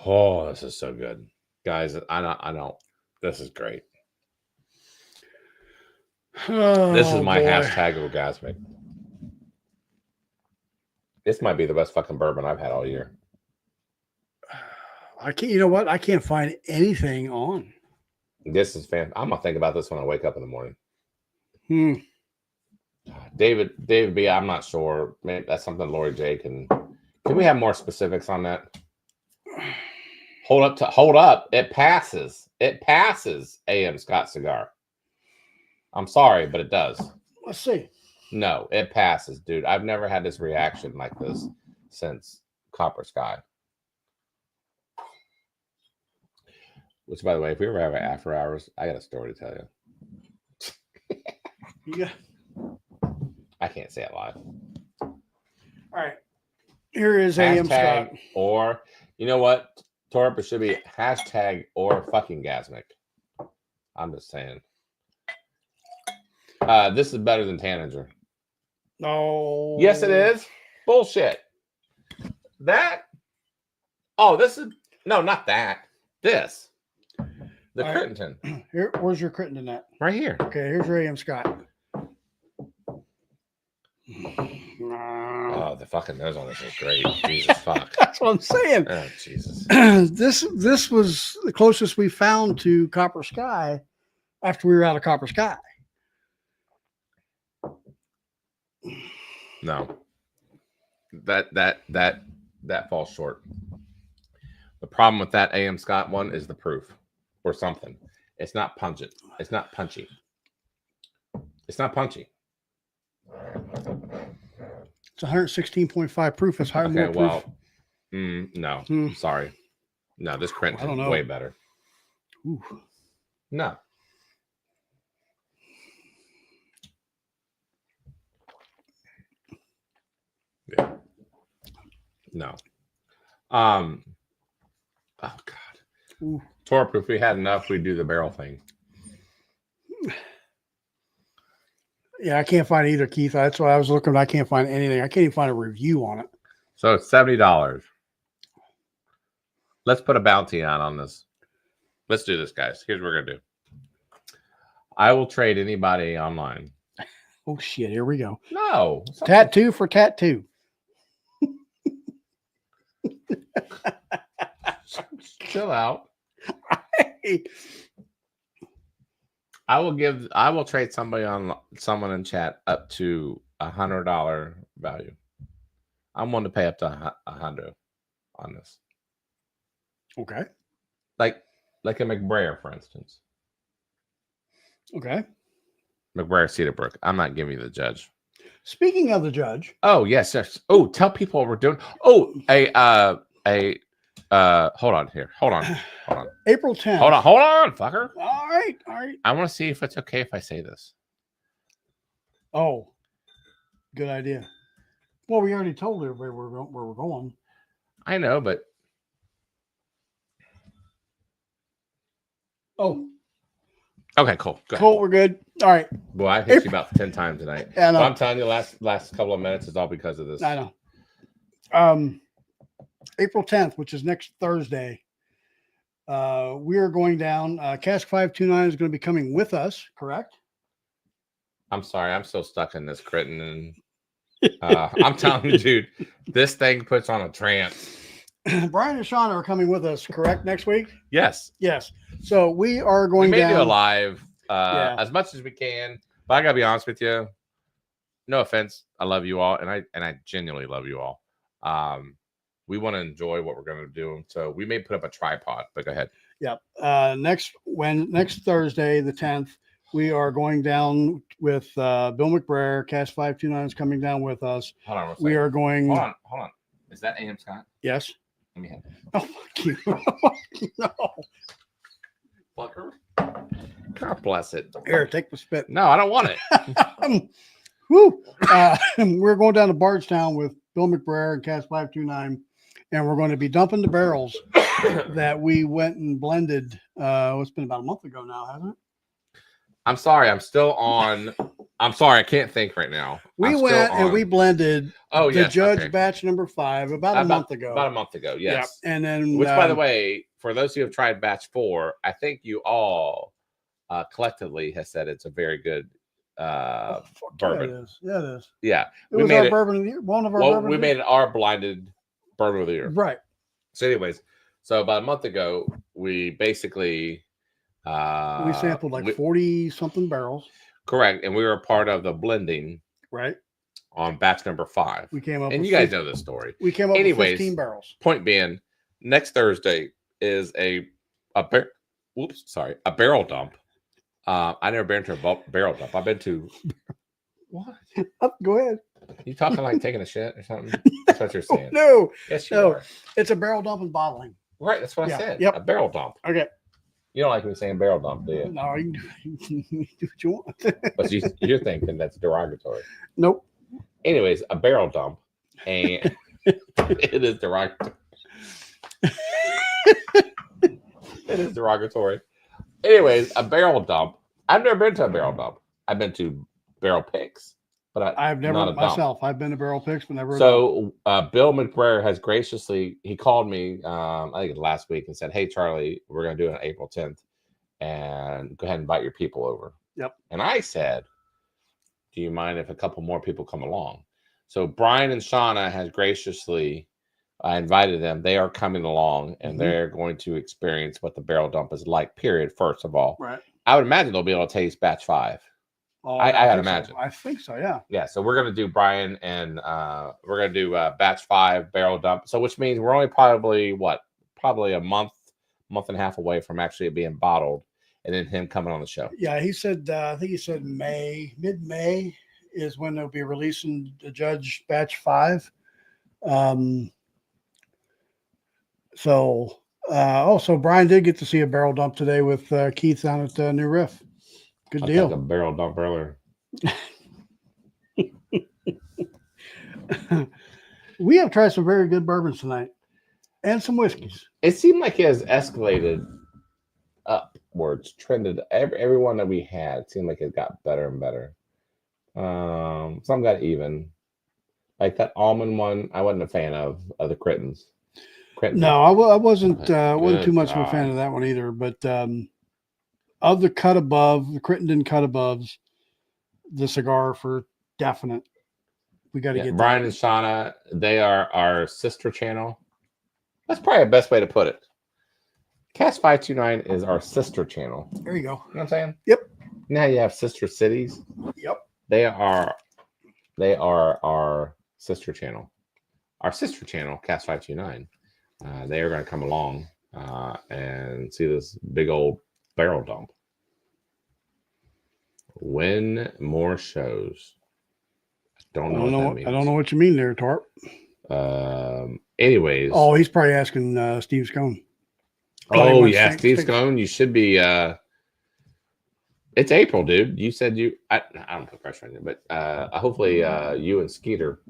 Oh, this is so good, guys. I don't. This is great. Oh, This is my boy. hashtag orgasmic. This might be the best fucking bourbon I've had all year. I can't. You know what? I can't find anything on. This is fan. I'm gonna think about this when I wake up in the morning. David B. I'm not sure. Maybe that's something Lori J. Can we have more specifics on that? Hold up. It passes. A.M. Scott cigar. I'm sorry, but it does. Let's see. No, it passes, dude. I've never had this reaction like this since Copper Sky. Which, by the way, if we ever have an after hours, I got a story to tell you. Yeah. I can't say it live. All right. Here is A.M. Scott. Or, you know what, Torp, it should be hashtag or fucking gasmic. I'm just saying. This is better than Tanager. No. Yes, it is. Bullshit. That. Oh, this is. No, not that. This. The All right. Crittenden. Here, where's your Crittenden at? Right here. Okay, here's your A.M. Scott. Oh, the fucking nose on this is great. Jesus fuck. That's what I'm saying. Oh, Jesus. This was the closest we found to Copper Sky after we were out of Copper Sky. No. That falls short. The problem with that A.M. Scott one is the proof or something. It's not pungent. It's not punchy. It's not punchy. It's 116.5 proof. It's higher, Okay, more proof. well, no, sorry. No, this Crittenden I don't is know. way better. Ooh. No. Yeah. No. Oh God. Ooh. Torp, if we had enough, we'd do the barrel thing. Yeah, I can't find either, Keith. That's why I was looking. I can't find anything. I can't even find a review on it. So it's $70. let's put a bounty on this. Let's do this, guys. Here's what we're gonna do. I will trade anybody online. Oh shit! Here we go. No, Tattoo for tattoo. chill out. I will trade someone in chat up to $100 value. I'm willing to pay up to $100 on this. Okay. Like a McBrayer, for instance. Okay. McBrayer Cedarbrook. I'm not giving you the judge. Speaking of the judge. Oh, yes. Oh, tell people what we're doing. Oh, hold on here. Hold on. April 10th. Hold on, fucker. All right. I want to see if it's okay if I say this. Oh, good idea. Well, we already told everybody where we're going. I know, but okay, cool. Go ahead. Cool, we're good. All right. Boy, I hit you about 10 times tonight. Yeah, I know. But I'm telling you, last couple of minutes is all because of this. I know. April 10th, which is next Thursday, we are going down. Cask 529 is going to be coming with us, correct? I'm sorry, I'm so stuck in this Critton, and I'm telling you, dude, this thing puts on a trance. Brian and Shauna are coming with us, correct? Next week? Yes. So we are going We may down. do a live as much as we can, but I gotta be honest with you. No offense, I love you all, and I genuinely love you all. We want to enjoy what we're going to do, so we may put up a tripod. But go ahead. Yep. Next Thursday, the 10th, we are going down with Bill McBrayer. Cask 529 is coming down with us. Hold on. We are going. Hold on. Is that AM Scott? Yes. Let me have it. Oh, fuck you. No. Fucker. God bless it. Here, take the spit. No, I don't want it. Woo. We're going down to Bardstown with Bill McBrayer and Cask 529, and we're going to be dumping the barrels that we went and blended. It's been about a month ago now, hasn't it? I'm sorry. I'm still on. I'm sorry. I can't think right now. We went and we blended the Judge batch number 5 about a month ago. About a month ago, yes. Yeah. And then, which, by the way, for those who have tried batch 4, I think you all collectively has said it's a very good bourbon. Yeah, it is. Yeah. It was our bourbon of the year. One of our bourbon. We made it our blinded bourbon of the year. Right. So, anyways, about a month ago, we basically we sampled like 40 something barrels. Correct. And we were a part of the blending. Right. On batch number 5. We came up and with you guys know this story. We came up with 15 barrels. Point being, next Thursday is a barrel dump. I never been to a barrel dump. I've been to what? Go ahead. You talking like taking a shit or something? That's what you're saying. No. Yes, you are. It's a barrel dump and bottling. Right. That's what I said. Yep. A barrel dump. Okay. You don't like me saying barrel dump, do you? No, you can do what you want. But you're thinking that's derogatory. Nope. Anyways, a barrel dump, and it is derogatory. It is derogatory. Anyways, a barrel dump. I've never been to a barrel dump. I've been to barrel picks, but I've never myself. I've been to barrel picks, but never. So Bill McBrayer has graciously called me. I think last week and said, "Hey Charlie, we're going to do it on April 10th, and go ahead and invite your people over." Yep. And I said, "Do you mind if a couple more people come along?" So Brian and Shauna has graciously invited them. They are coming along, and they're going to experience what the barrel dump is like. Period. First of all, right. I would imagine they'll be able to taste batch 5. Oh, I would imagine. So. I think so. Yeah. Yeah. So we're gonna do Brian, and we're gonna do batch 5 barrel dump. So which means we're only probably a month and a half away from actually it being bottled, and then him coming on the show. Yeah, he said. I think he said mid-May is when they'll be releasing the Judge batch 5. So Brian did get to see a barrel dump today with Keith down at New Riff. Good deal. I took a barrel dump earlier. We have tried some very good bourbons tonight and some whiskeys. It seemed like it has escalated upwards, trended. Every one that we had seemed like it got better and better. Some got even. Like that almond one, I wasn't a fan of the Crittens. Quentin? No, I wasn't Good too much of a God. fan of that one either. But of the cut above, the Crittenden cut aboves, the cigar for definite. We got to get Brian that. and Shauna, they are our sister channel. That's probably the best way to put it. Cast 529 is our sister channel. There you go. You know what I'm saying? Yep. Now you have sister cities. Yep. They are our sister channel. Our sister channel, Cast 529. They are going to come along and see this big old barrel dump. Win more shows. Don't know what that means. I don't know what you mean there, Tarp. Anyways. Oh, he's probably asking Steve Scone. Oh yeah, Steve Scone. You should be. It's April, dude. You said you. I don't put pressure on you, but hopefully you and Skeeter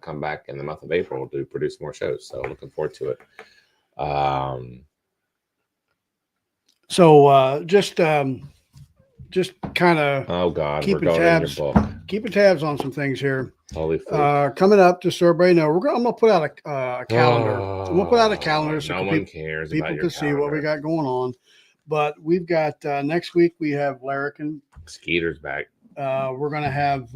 come back in the month of April to produce more shows. So looking forward to it. So just kind of. Oh God, keeping we're going tabs. in your book. Keeping tabs on some things here. Holy food. Coming up, just so everybody know, I'm gonna put out a calendar. I'm gonna put out a calendar so no one cares. people about your can see what we calendar. got going on. But we've got next week we have Larrikin. Skeeter's back. We're gonna have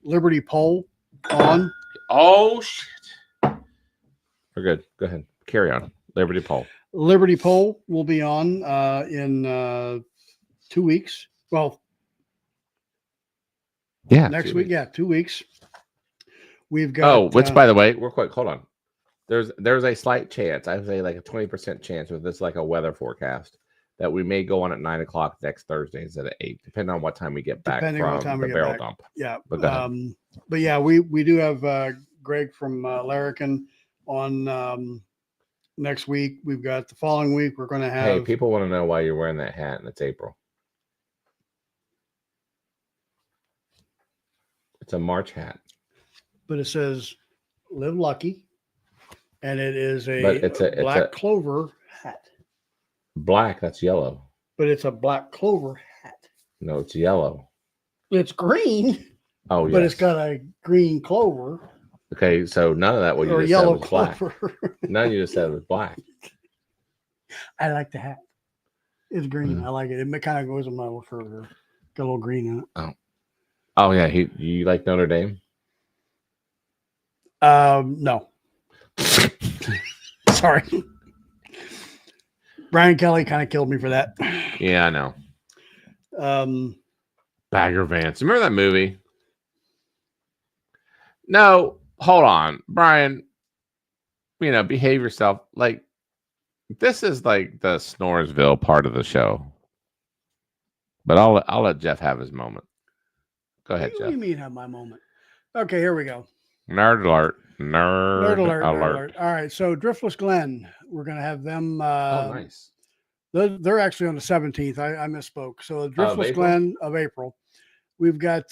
Liberty Pole on. Oh shit. We're good. Go ahead. Carry on. Liberty Pole. Liberty Pole will be on in 2 weeks. Well, Yeah. next week. Yeah, 2 weeks. We've got. Oh, which by the way, real quick, hold on. There's a slight chance, I would say like a 20% chance with this like a weather forecast that we may go on at 9 o'clock next Thursday instead of 8, depending on what time we get back Depending on what from time the we get barrel back. dump. Yeah. But go ahead. But yeah, we do have Greg from Larrikin on next week. We've got the following week. We're going to have. Hey, people want to know why you're wearing that hat and it's April. It's a March hat. But it says "Live Lucky," and it is But it's a black clover hat. Black, that's yellow. But it's a black clover hat. No, it's yellow. It's green, Oh, but yes. it's got a green clover Okay, so none of that what you or just yellow said was black. clover. None you just said was black. I like the hat. It's green. Mm. I like it. It kind of goes with my little shirt. Got a little green in it. Oh yeah, you like Notre Dame? No. Sorry. Brian Kelly kind of killed me for that. Yeah, I know. Bagger Vance. Remember that movie? No, hold on, Brian. Behave yourself. Like this is like the Snoresville part of the show. But I'll let Jeff have his moment. Go ahead, What Jeff. do you mean have my moment? Okay, here we go. Nerd alert. Nerd alert. All right, so Driftless Glen, we're going to have them. Oh, nice. They're actually on the 17th. I misspoke. So Driftless April? Glen of April. We've got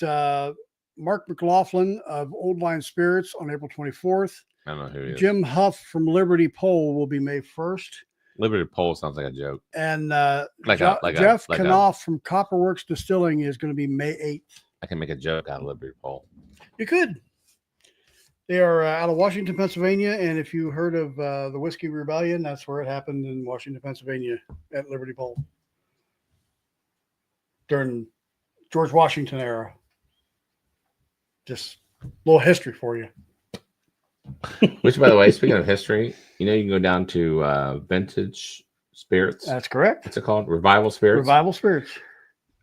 Mark McLaughlin of Old Line Spirits on April 24th. I don't know who he is. Jim Huff from Liberty Pole will be May 1st. Liberty Pole sounds like a joke. And Jeff Jeff Knopf from Copperworks Distilling is going to be May 8th. I can make a joke out of Liberty Pole. You could. They are out of Washington, Pennsylvania. And if you heard of the Whiskey Rebellion, that's where it happened in Washington, Pennsylvania at Liberty Pole during George Washington era. Just a little history for you. Which, by the way, speaking of history, you can go down to Vintage Spirits. That's correct. What's it called? Revival Spirits. Revival Spirits.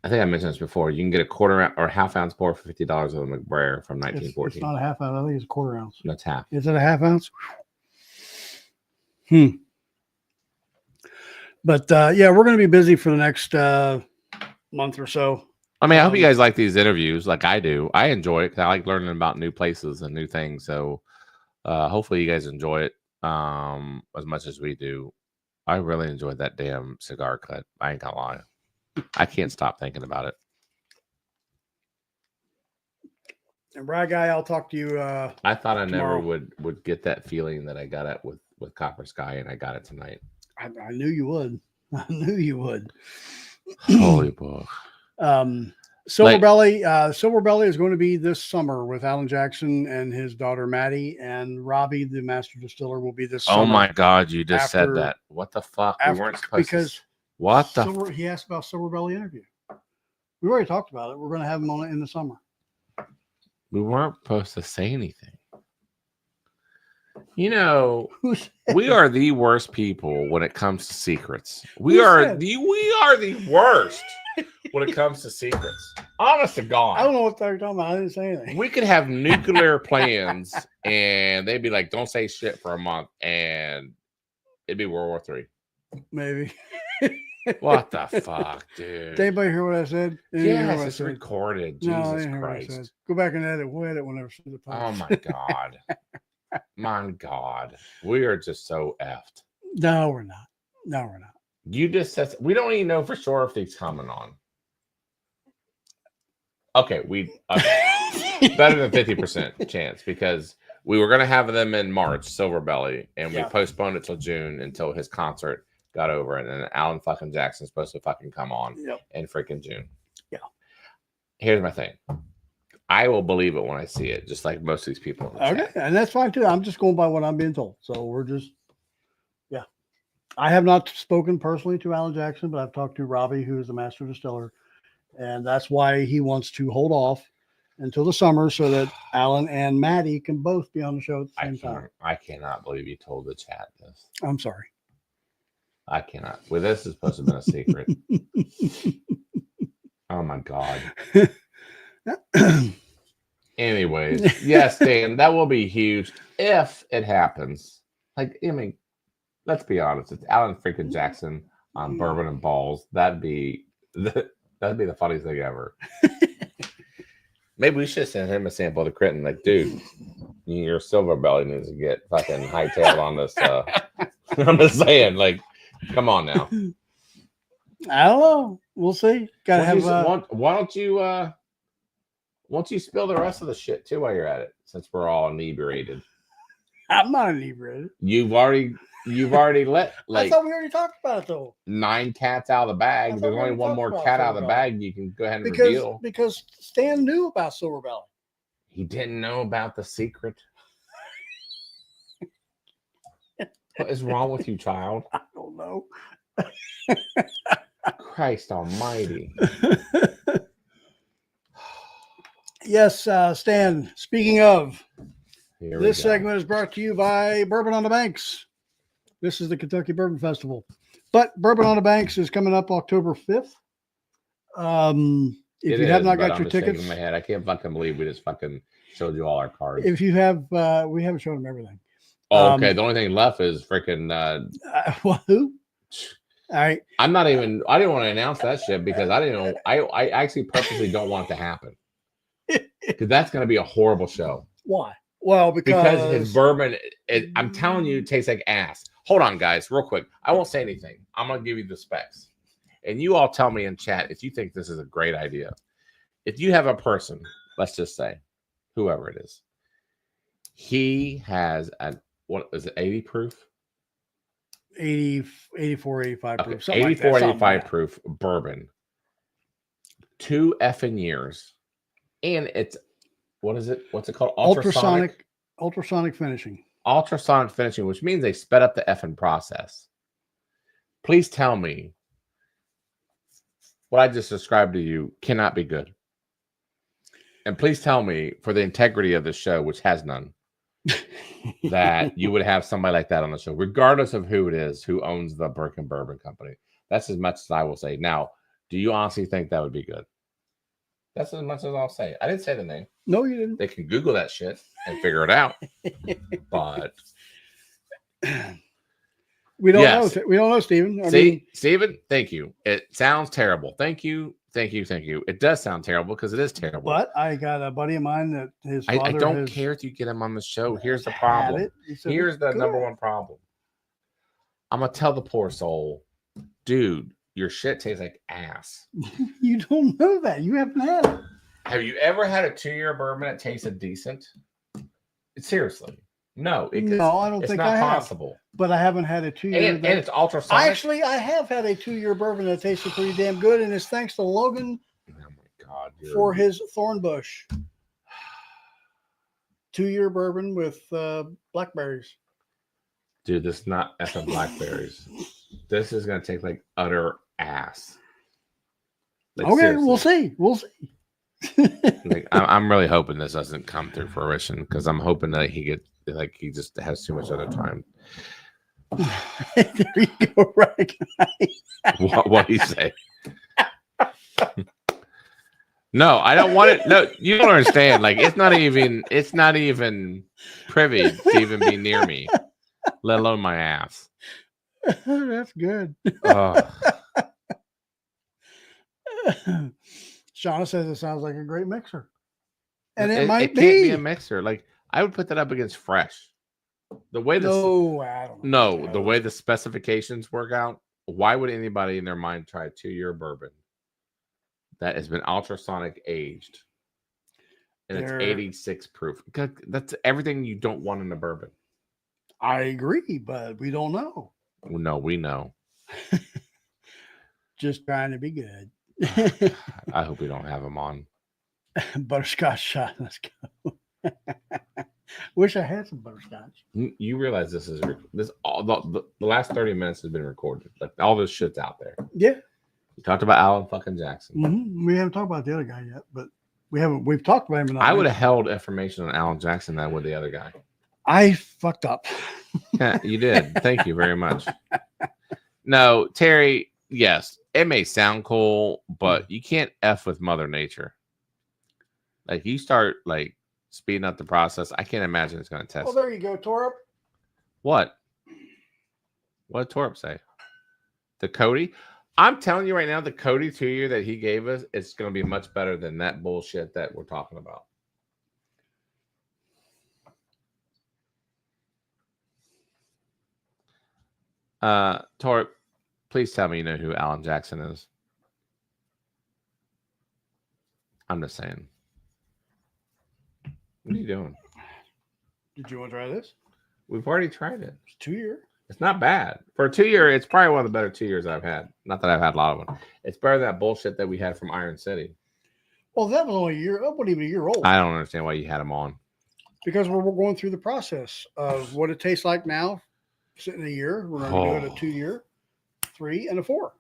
I think I mentioned this before. You can get a quarter or half ounce pour for $50 of a McBrayer from It's 1914. not a half ounce. I think it's a quarter ounce. That's half. Is it a half ounce? But yeah, we're going to be busy for the next month or so. I mean, I hope you guys like these interviews like I do. I enjoy it because I like learning about new places and new things. So hopefully you guys enjoy it as much as we do. I really enjoyed that damn cigar cut. I ain't gonna lie. I can't stop thinking about it. And Brad Guy, I'll talk to you. I thought I tomorrow. never would get that feeling that I got it with Copper Sky, and I got it tonight. I knew you would. I knew you would. Holy boy. Silver Belly. Silver Belly is going to be this summer with Alan Jackson and his daughter Maddie, and Robbie, the master distiller, will be this summer. Oh my God, you just said after- that. What the fuck? We weren't supposed because to. What the? Silver, he asked about Silver Belly interview. We already talked about it. We're going to have him on it in the summer. We weren't supposed to say anything. You know, we are the worst people when it comes to secrets. We are the worst when it comes to secrets. Honest to God. I don't know what they're talking about. I didn't say anything. We could have nuclear plans and they'd be like, don't say shit for a month, and it'd be World War III. Maybe. What the fuck, dude? Did anybody hear what I said? Yes, it's recorded. No, Jesus Christ. Go back and edit. We'll edit whenever see the post. Oh my God. My God. We are just so effed. No, we're not. No, we're not. You just said we don't even know for sure if he's coming on. Okay, better than 50% chance, because we were gonna have them in March, Silver Belly, and we postponed it till June until his concert got over, and then Alan fucking Jackson's supposed to fucking come on in freaking June. Yeah. Here's my thing. I will believe it when I see it, just like most of these people. Okay, and that's fine too. I'm just going by what I'm being told. So we're just, I have not spoken personally to Alan Jackson, but I've talked to Robbie, who is the master distiller, and that's why he wants to hold off until the summer so that Alan and Maddie can both be on the show at the same time. I cannot believe you told the chat this. I'm sorry. I cannot. Well, this is supposed to have been a secret. Oh my God. Anyways, yes, Dan, that will be huge if it happens. Like, I mean, let's be honest. It's Alan freaking Jackson on Bourbon and Ballz. That'd be the funniest thing ever. Maybe we should send him a sample of the Crinton. Like, dude, your Silver Belly needs to get fucking hightailed on this. I'm just saying, like, come on now. I don't know. We'll see. Gotta why don't you spill the rest of the shit too while you're at it, since we're all inebriated? I'm not inebriated. You've already let, like, I thought we already talked about it though. 9 cats out of the bag. There's only one more cat out of the bag you can go ahead and reveal. Because Stan knew about Silver Belly. He didn't know about the secret. What is wrong with you, child? I don't know. Christ almighty. Yes, Stan, speaking of, Here this segment is brought to you by Bourbon on the Banks. This is the Kentucky Bourbon Festival. But Bourbon on the Banks is coming up October 5th. If you have not got your tickets. In my head. I can't fucking believe we just fucking showed you all our cards. If you have, we haven't shown them everything. Oh, okay. The only thing left is freaking. Who? All right. I didn't want to announce that shit because I didn't know. I actually purposely don't want it to happen. Because that's going to be a horrible show. Why? Well, because his bourbon, I'm telling you, it tastes like ass. Hold on, guys, real quick. I won't say anything. I'm going to give you the specs. And you all tell me in chat if you think this is a great idea. If you have a person, let's just say, whoever it is, he has what is it, 80 proof? 80, 84, 85 proof. Okay, 84, 85 proof bourbon. 2 effing years. And it's, what is it? What's it called? Ultrasonic finishing. Ultrasonic finishing, which means they sped up the effing process. Please tell me what I just described to you cannot be good. And please tell me, for the integrity of the show, which has none, that you would have somebody like that on the show, regardless of who it is, who owns the American Bourbon Company. That's as much as I will say. Now, do you honestly think that would be good? That's as much as I'll say. I didn't say the name. No, you didn't. They can Google that shit and figure it out. But we don't know. We don't know, Stephen. Stephen, thank you. It sounds terrible. Thank you. It does sound terrible because it is terrible. But I got a buddy of mine that his father I don't care if you get him on the show. Here's the problem. Here's the number one problem. I'm going to tell the poor soul, dude, your shit tastes like ass. You don't know that. You haven't had it. Have you ever had a 2-year bourbon that tasted decent? Seriously. No. I don't think I have. It's not possible. But I haven't had a 2-year. And it's ultrasonic. Actually, I have had a 2-year bourbon that tasted pretty damn good, and it's thanks to Logan. Oh my God. for his Thornbush 2-year bourbon with blackberries. Dude, this is not effing blackberries. This is gonna take like utter ass. Like, Okay, seriously. we'll see. We'll see. Like, I'm really hoping this doesn't come through fruition because I'm hoping that he just has too much other time. There you go, right? What do you say? No, I don't want it. No, you don't understand. Like, it's not even privy to even be near me, let alone my ass. That's good. Oh. Shauna says it sounds like a great mixer. And it It might can't be a mixer. Like, I would put that up against fresh. The way the the way the specifications work out, why would anybody in their mind try a 2-year bourbon that has been ultrasonic aged and it's 86 proof? That's everything you don't want in a bourbon. I agree, but we don't know. No, we know. Just trying to be good. I hope we don't have them on. Butterscotch shot. Let's go. Wish I had some butterscotch. You realize this all the last 30 minutes has been recorded. Like, all this shit's out there. Yeah. We talked about Alan fucking Jackson. Mm-hmm. We haven't talked about the other guy yet, but we've talked about him. I would have held information on Alan Jackson than with the other guy. I fucked up. Yeah, you did. Thank you very much. No, Terry, yes, it may sound cool, but you can't F with Mother Nature. Like, you start like speeding up the process, I can't imagine it's going to test. Well, there you go, Torp. What did Torp say? The Cody? I'm telling you right now, the Cody 2-year that he gave us, it's going to be much better than that bullshit that we're talking about. Torp, please tell me you know who Alan Jackson is. I'm just saying. What are you doing? Did you want to try this? We've already tried it. It's 2-year. It's not bad. For a 2-year, it's probably one of the better 2-years I've had. Not that I've had a lot of them. It's better than that bullshit that we had from Iron City. Well, that was only a year. That wasn't even a year old. I don't understand why you had them on. Because we're going through the process of what it tastes like now. Sitting a year. We're going to do it a 2-year, 3, and a 4.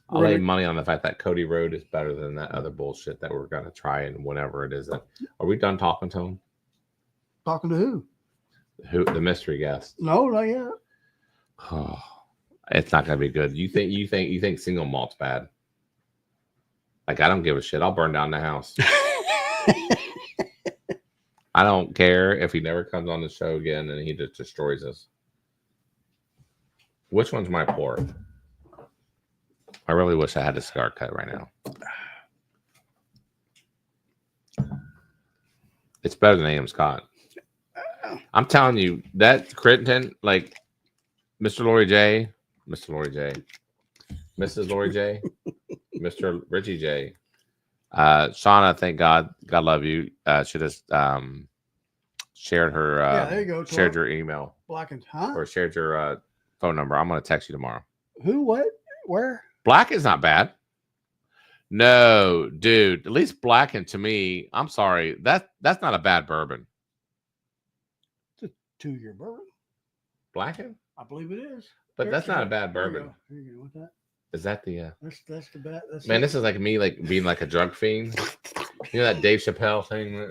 I'll lay money on the fact that Cody Road is better than that other bullshit that we're going to try and whenever it is. Are we done talking to him? Talking to who? Who? The mystery guest. No, not yet. Oh, it's not going to be good. You think single malt's bad? Like, I don't give a shit. I'll burn down the house. I don't care if he never comes on the show again and he just destroys us. Which one's my pour? I really wish I had a cigar cut right now. It's better than A.M. Scott. I'm telling you, that Crittenton, like Mr. Lori J, Mr. Lori J, Mrs. Lori J, Mr. Richie J. Shauna, thank God. God love you. She just shared her there you go, shared your email. Blackened, huh? Or shared your phone number. I'm gonna text you tomorrow. Who? What? Where? Black is not bad. No, dude. At least Blackened to me, I'm sorry. That's not a bad bourbon. It's a 2-year bourbon. Blackened? I believe it is. But that's not a bad Here you bourbon. go. Here you go. What's that? Is that the That's the bad. man? This is like me, like being like a drug fiend. You know that Dave Chappelle thing?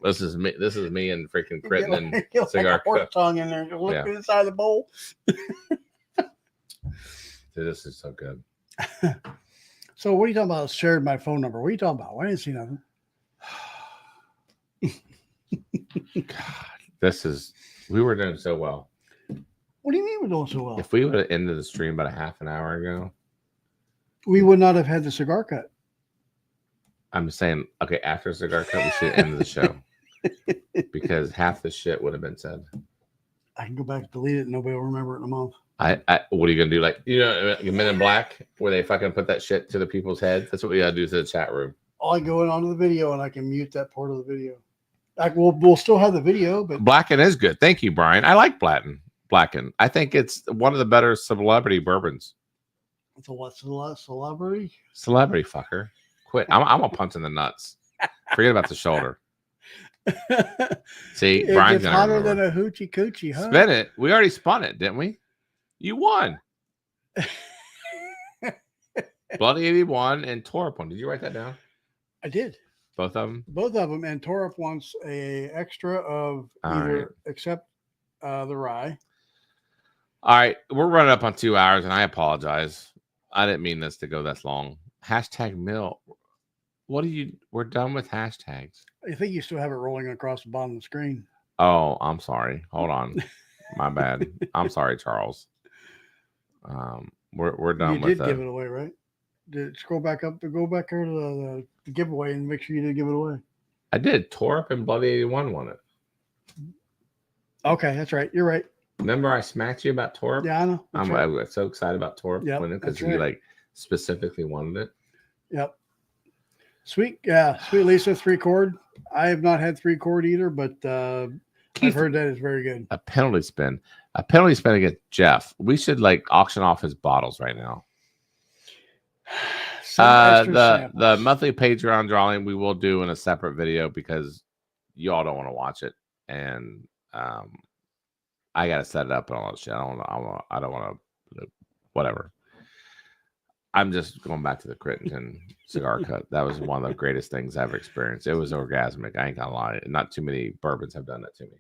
This is me. This is me and freaking Crittenton and cigar like a horse cut. tongue in there. Just look inside the bowl. Dude, this is so good. So what are you talking about? Shared my phone number. What are you talking about? I didn't see nothing. God, we were doing so well. What do you mean we're doing so well? If we would have ended the stream about a half an hour ago, we would not have had the cigar cut. I'm saying, okay, after a cigar cut, we should end the show because half the shit would have been said. I can go back and delete it and nobody will remember it in a month. What are you gonna do? Like, Men in Black, where they fucking put that shit to the people's heads? That's what we gotta do to the chat room. I go in onto the video and I can mute that part of the video. We'll still have the video, but Blacken is good. Thank you, Brian. I like Blacken. I think it's one of the better celebrity bourbons. So what's the celebrity? Celebrity fucker. Quit. I'm gonna punch in the nuts. Forget about the shoulder. See, It Brian's gets gonna hotter remember. than a hoochie coochie, huh? Spin it. We already spun it, didn't we? You won. Bloody 81 and Torp one. Did you write that down? I did. Both of them? Both of them. And Torp wants a extra of All either right. except the rye. All right. We're running up on 2 hours, and I apologize. I didn't mean this to go this long. Hashtag mill. What are you? We're done with hashtags. I think you still have it rolling across the bottom of the screen. Oh, I'm sorry. Hold on. My bad. I'm sorry, Charles. We're done You with did give it away, right? Did scroll back up to go back here to the giveaway and make sure you didn't give it away. I did. Torp and Bloody 81 won it. Okay, that's right. You're right. Remember I smacked you about Torp? Yeah, I know. That's I'm right. so excited about Torp Yep, winning because that's he right. like specifically wanted it. Yep. Sweet, Sweet Lisa 3-chord. I have not had 3-chord either, but I've heard that is very good. A penalty spin. A penalty spin against Jeff. We should like auction off his bottles right now. The monthly Patreon drawing we will do in a separate video because you all don't want to watch it, and I gotta set it up and all that shit. I don't want to. Whatever. I'm just going back to the Crittenton cigar cut. That was one of the greatest things I've ever experienced. It was orgasmic. I ain't gonna lie. Not too many bourbons have done that to me.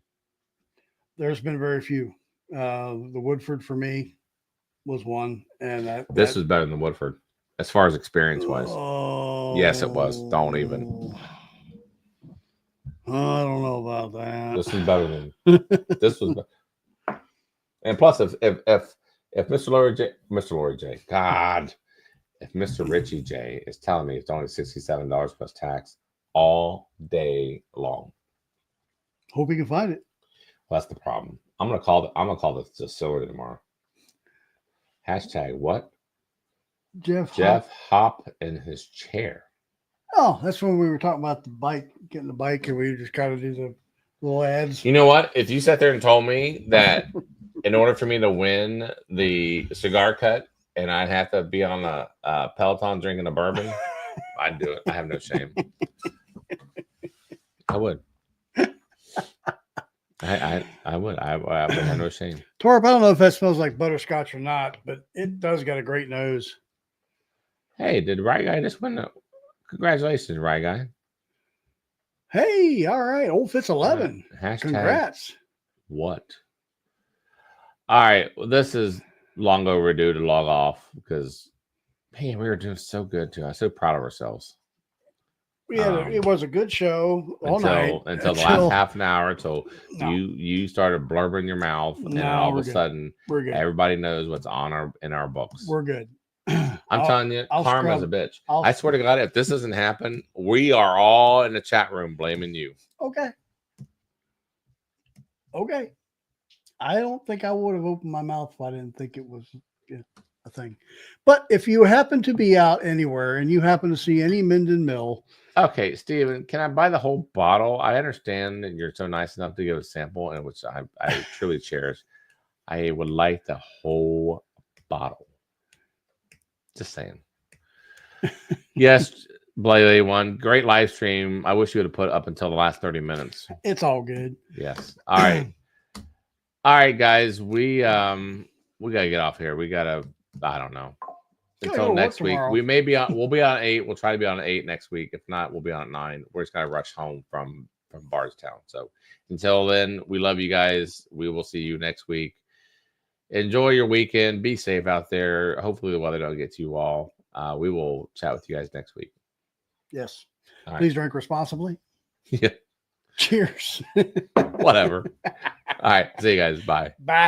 There's been very few. The Woodford for me was one, and This was better than Woodford as far as experience wise. Oh, Yes, it was. Don't even. I don't know about that. This was better than this was. And plus, if Mr. Lori J, God, if Mr. Richie J is telling me it's only $67 plus tax all day long, Hope you can find it. well, that's the problem. I'm gonna call the distillery tomorrow. Hashtag what? Jeff Hop in his chair. Oh, that's when we were talking about the bike, getting the bike, and we just kind of do the little ads. You know what? If you sat there and told me that in order for me to win the cigar cut and I'd have to be on a Peloton drinking a bourbon, I'd do it. I have no shame. I would. I would. I would have no shame. Torp, I don't know if that smells like butterscotch or not, but it does got a great nose. Hey, did Right Guy just win? Congratulations, Right Guy. Hey, all right. Old Fitz 11. Hashtag Congrats. what? All right. Well, this is long overdue to log off because, man, we were doing so good too. I'm so proud of ourselves. It was a good show all night. Until the last half an hour, until you started blurbering your mouth, and all of a sudden, we're good. Everybody knows what's in our books. We're good. I'm telling you, karma's a bitch. I'll I swear to God, if this doesn't happen, we are all in the chat room blaming you. Okay. I don't think I would have opened my mouth if I didn't think it was a thing. But if you happen to be out anywhere and you happen to see any Minden Mill. Okay, Steven, can I buy the whole bottle? I understand that you're so nice enough to give a sample, and which I truly cherish. I would like the whole bottle. Just saying. Yes, Blay one great live stream. I wish you would have put up until the last 30 minutes. It's all good. Yes. All right. All right, guys. We gotta get off here. We gotta. I don't know. Until next week. We'll be on 8. We'll try to be on 8 next week. If not, we'll be on 9. We're just gonna rush home from Bardstown. So until then, we love you guys. We will see you next week. Enjoy your weekend. Be safe out there. Hopefully the weather don't get to you all. We will chat with you guys next week. Yes. All right. Please drink responsibly. Yeah. Cheers. Whatever. All right. See you guys. Bye. Bye.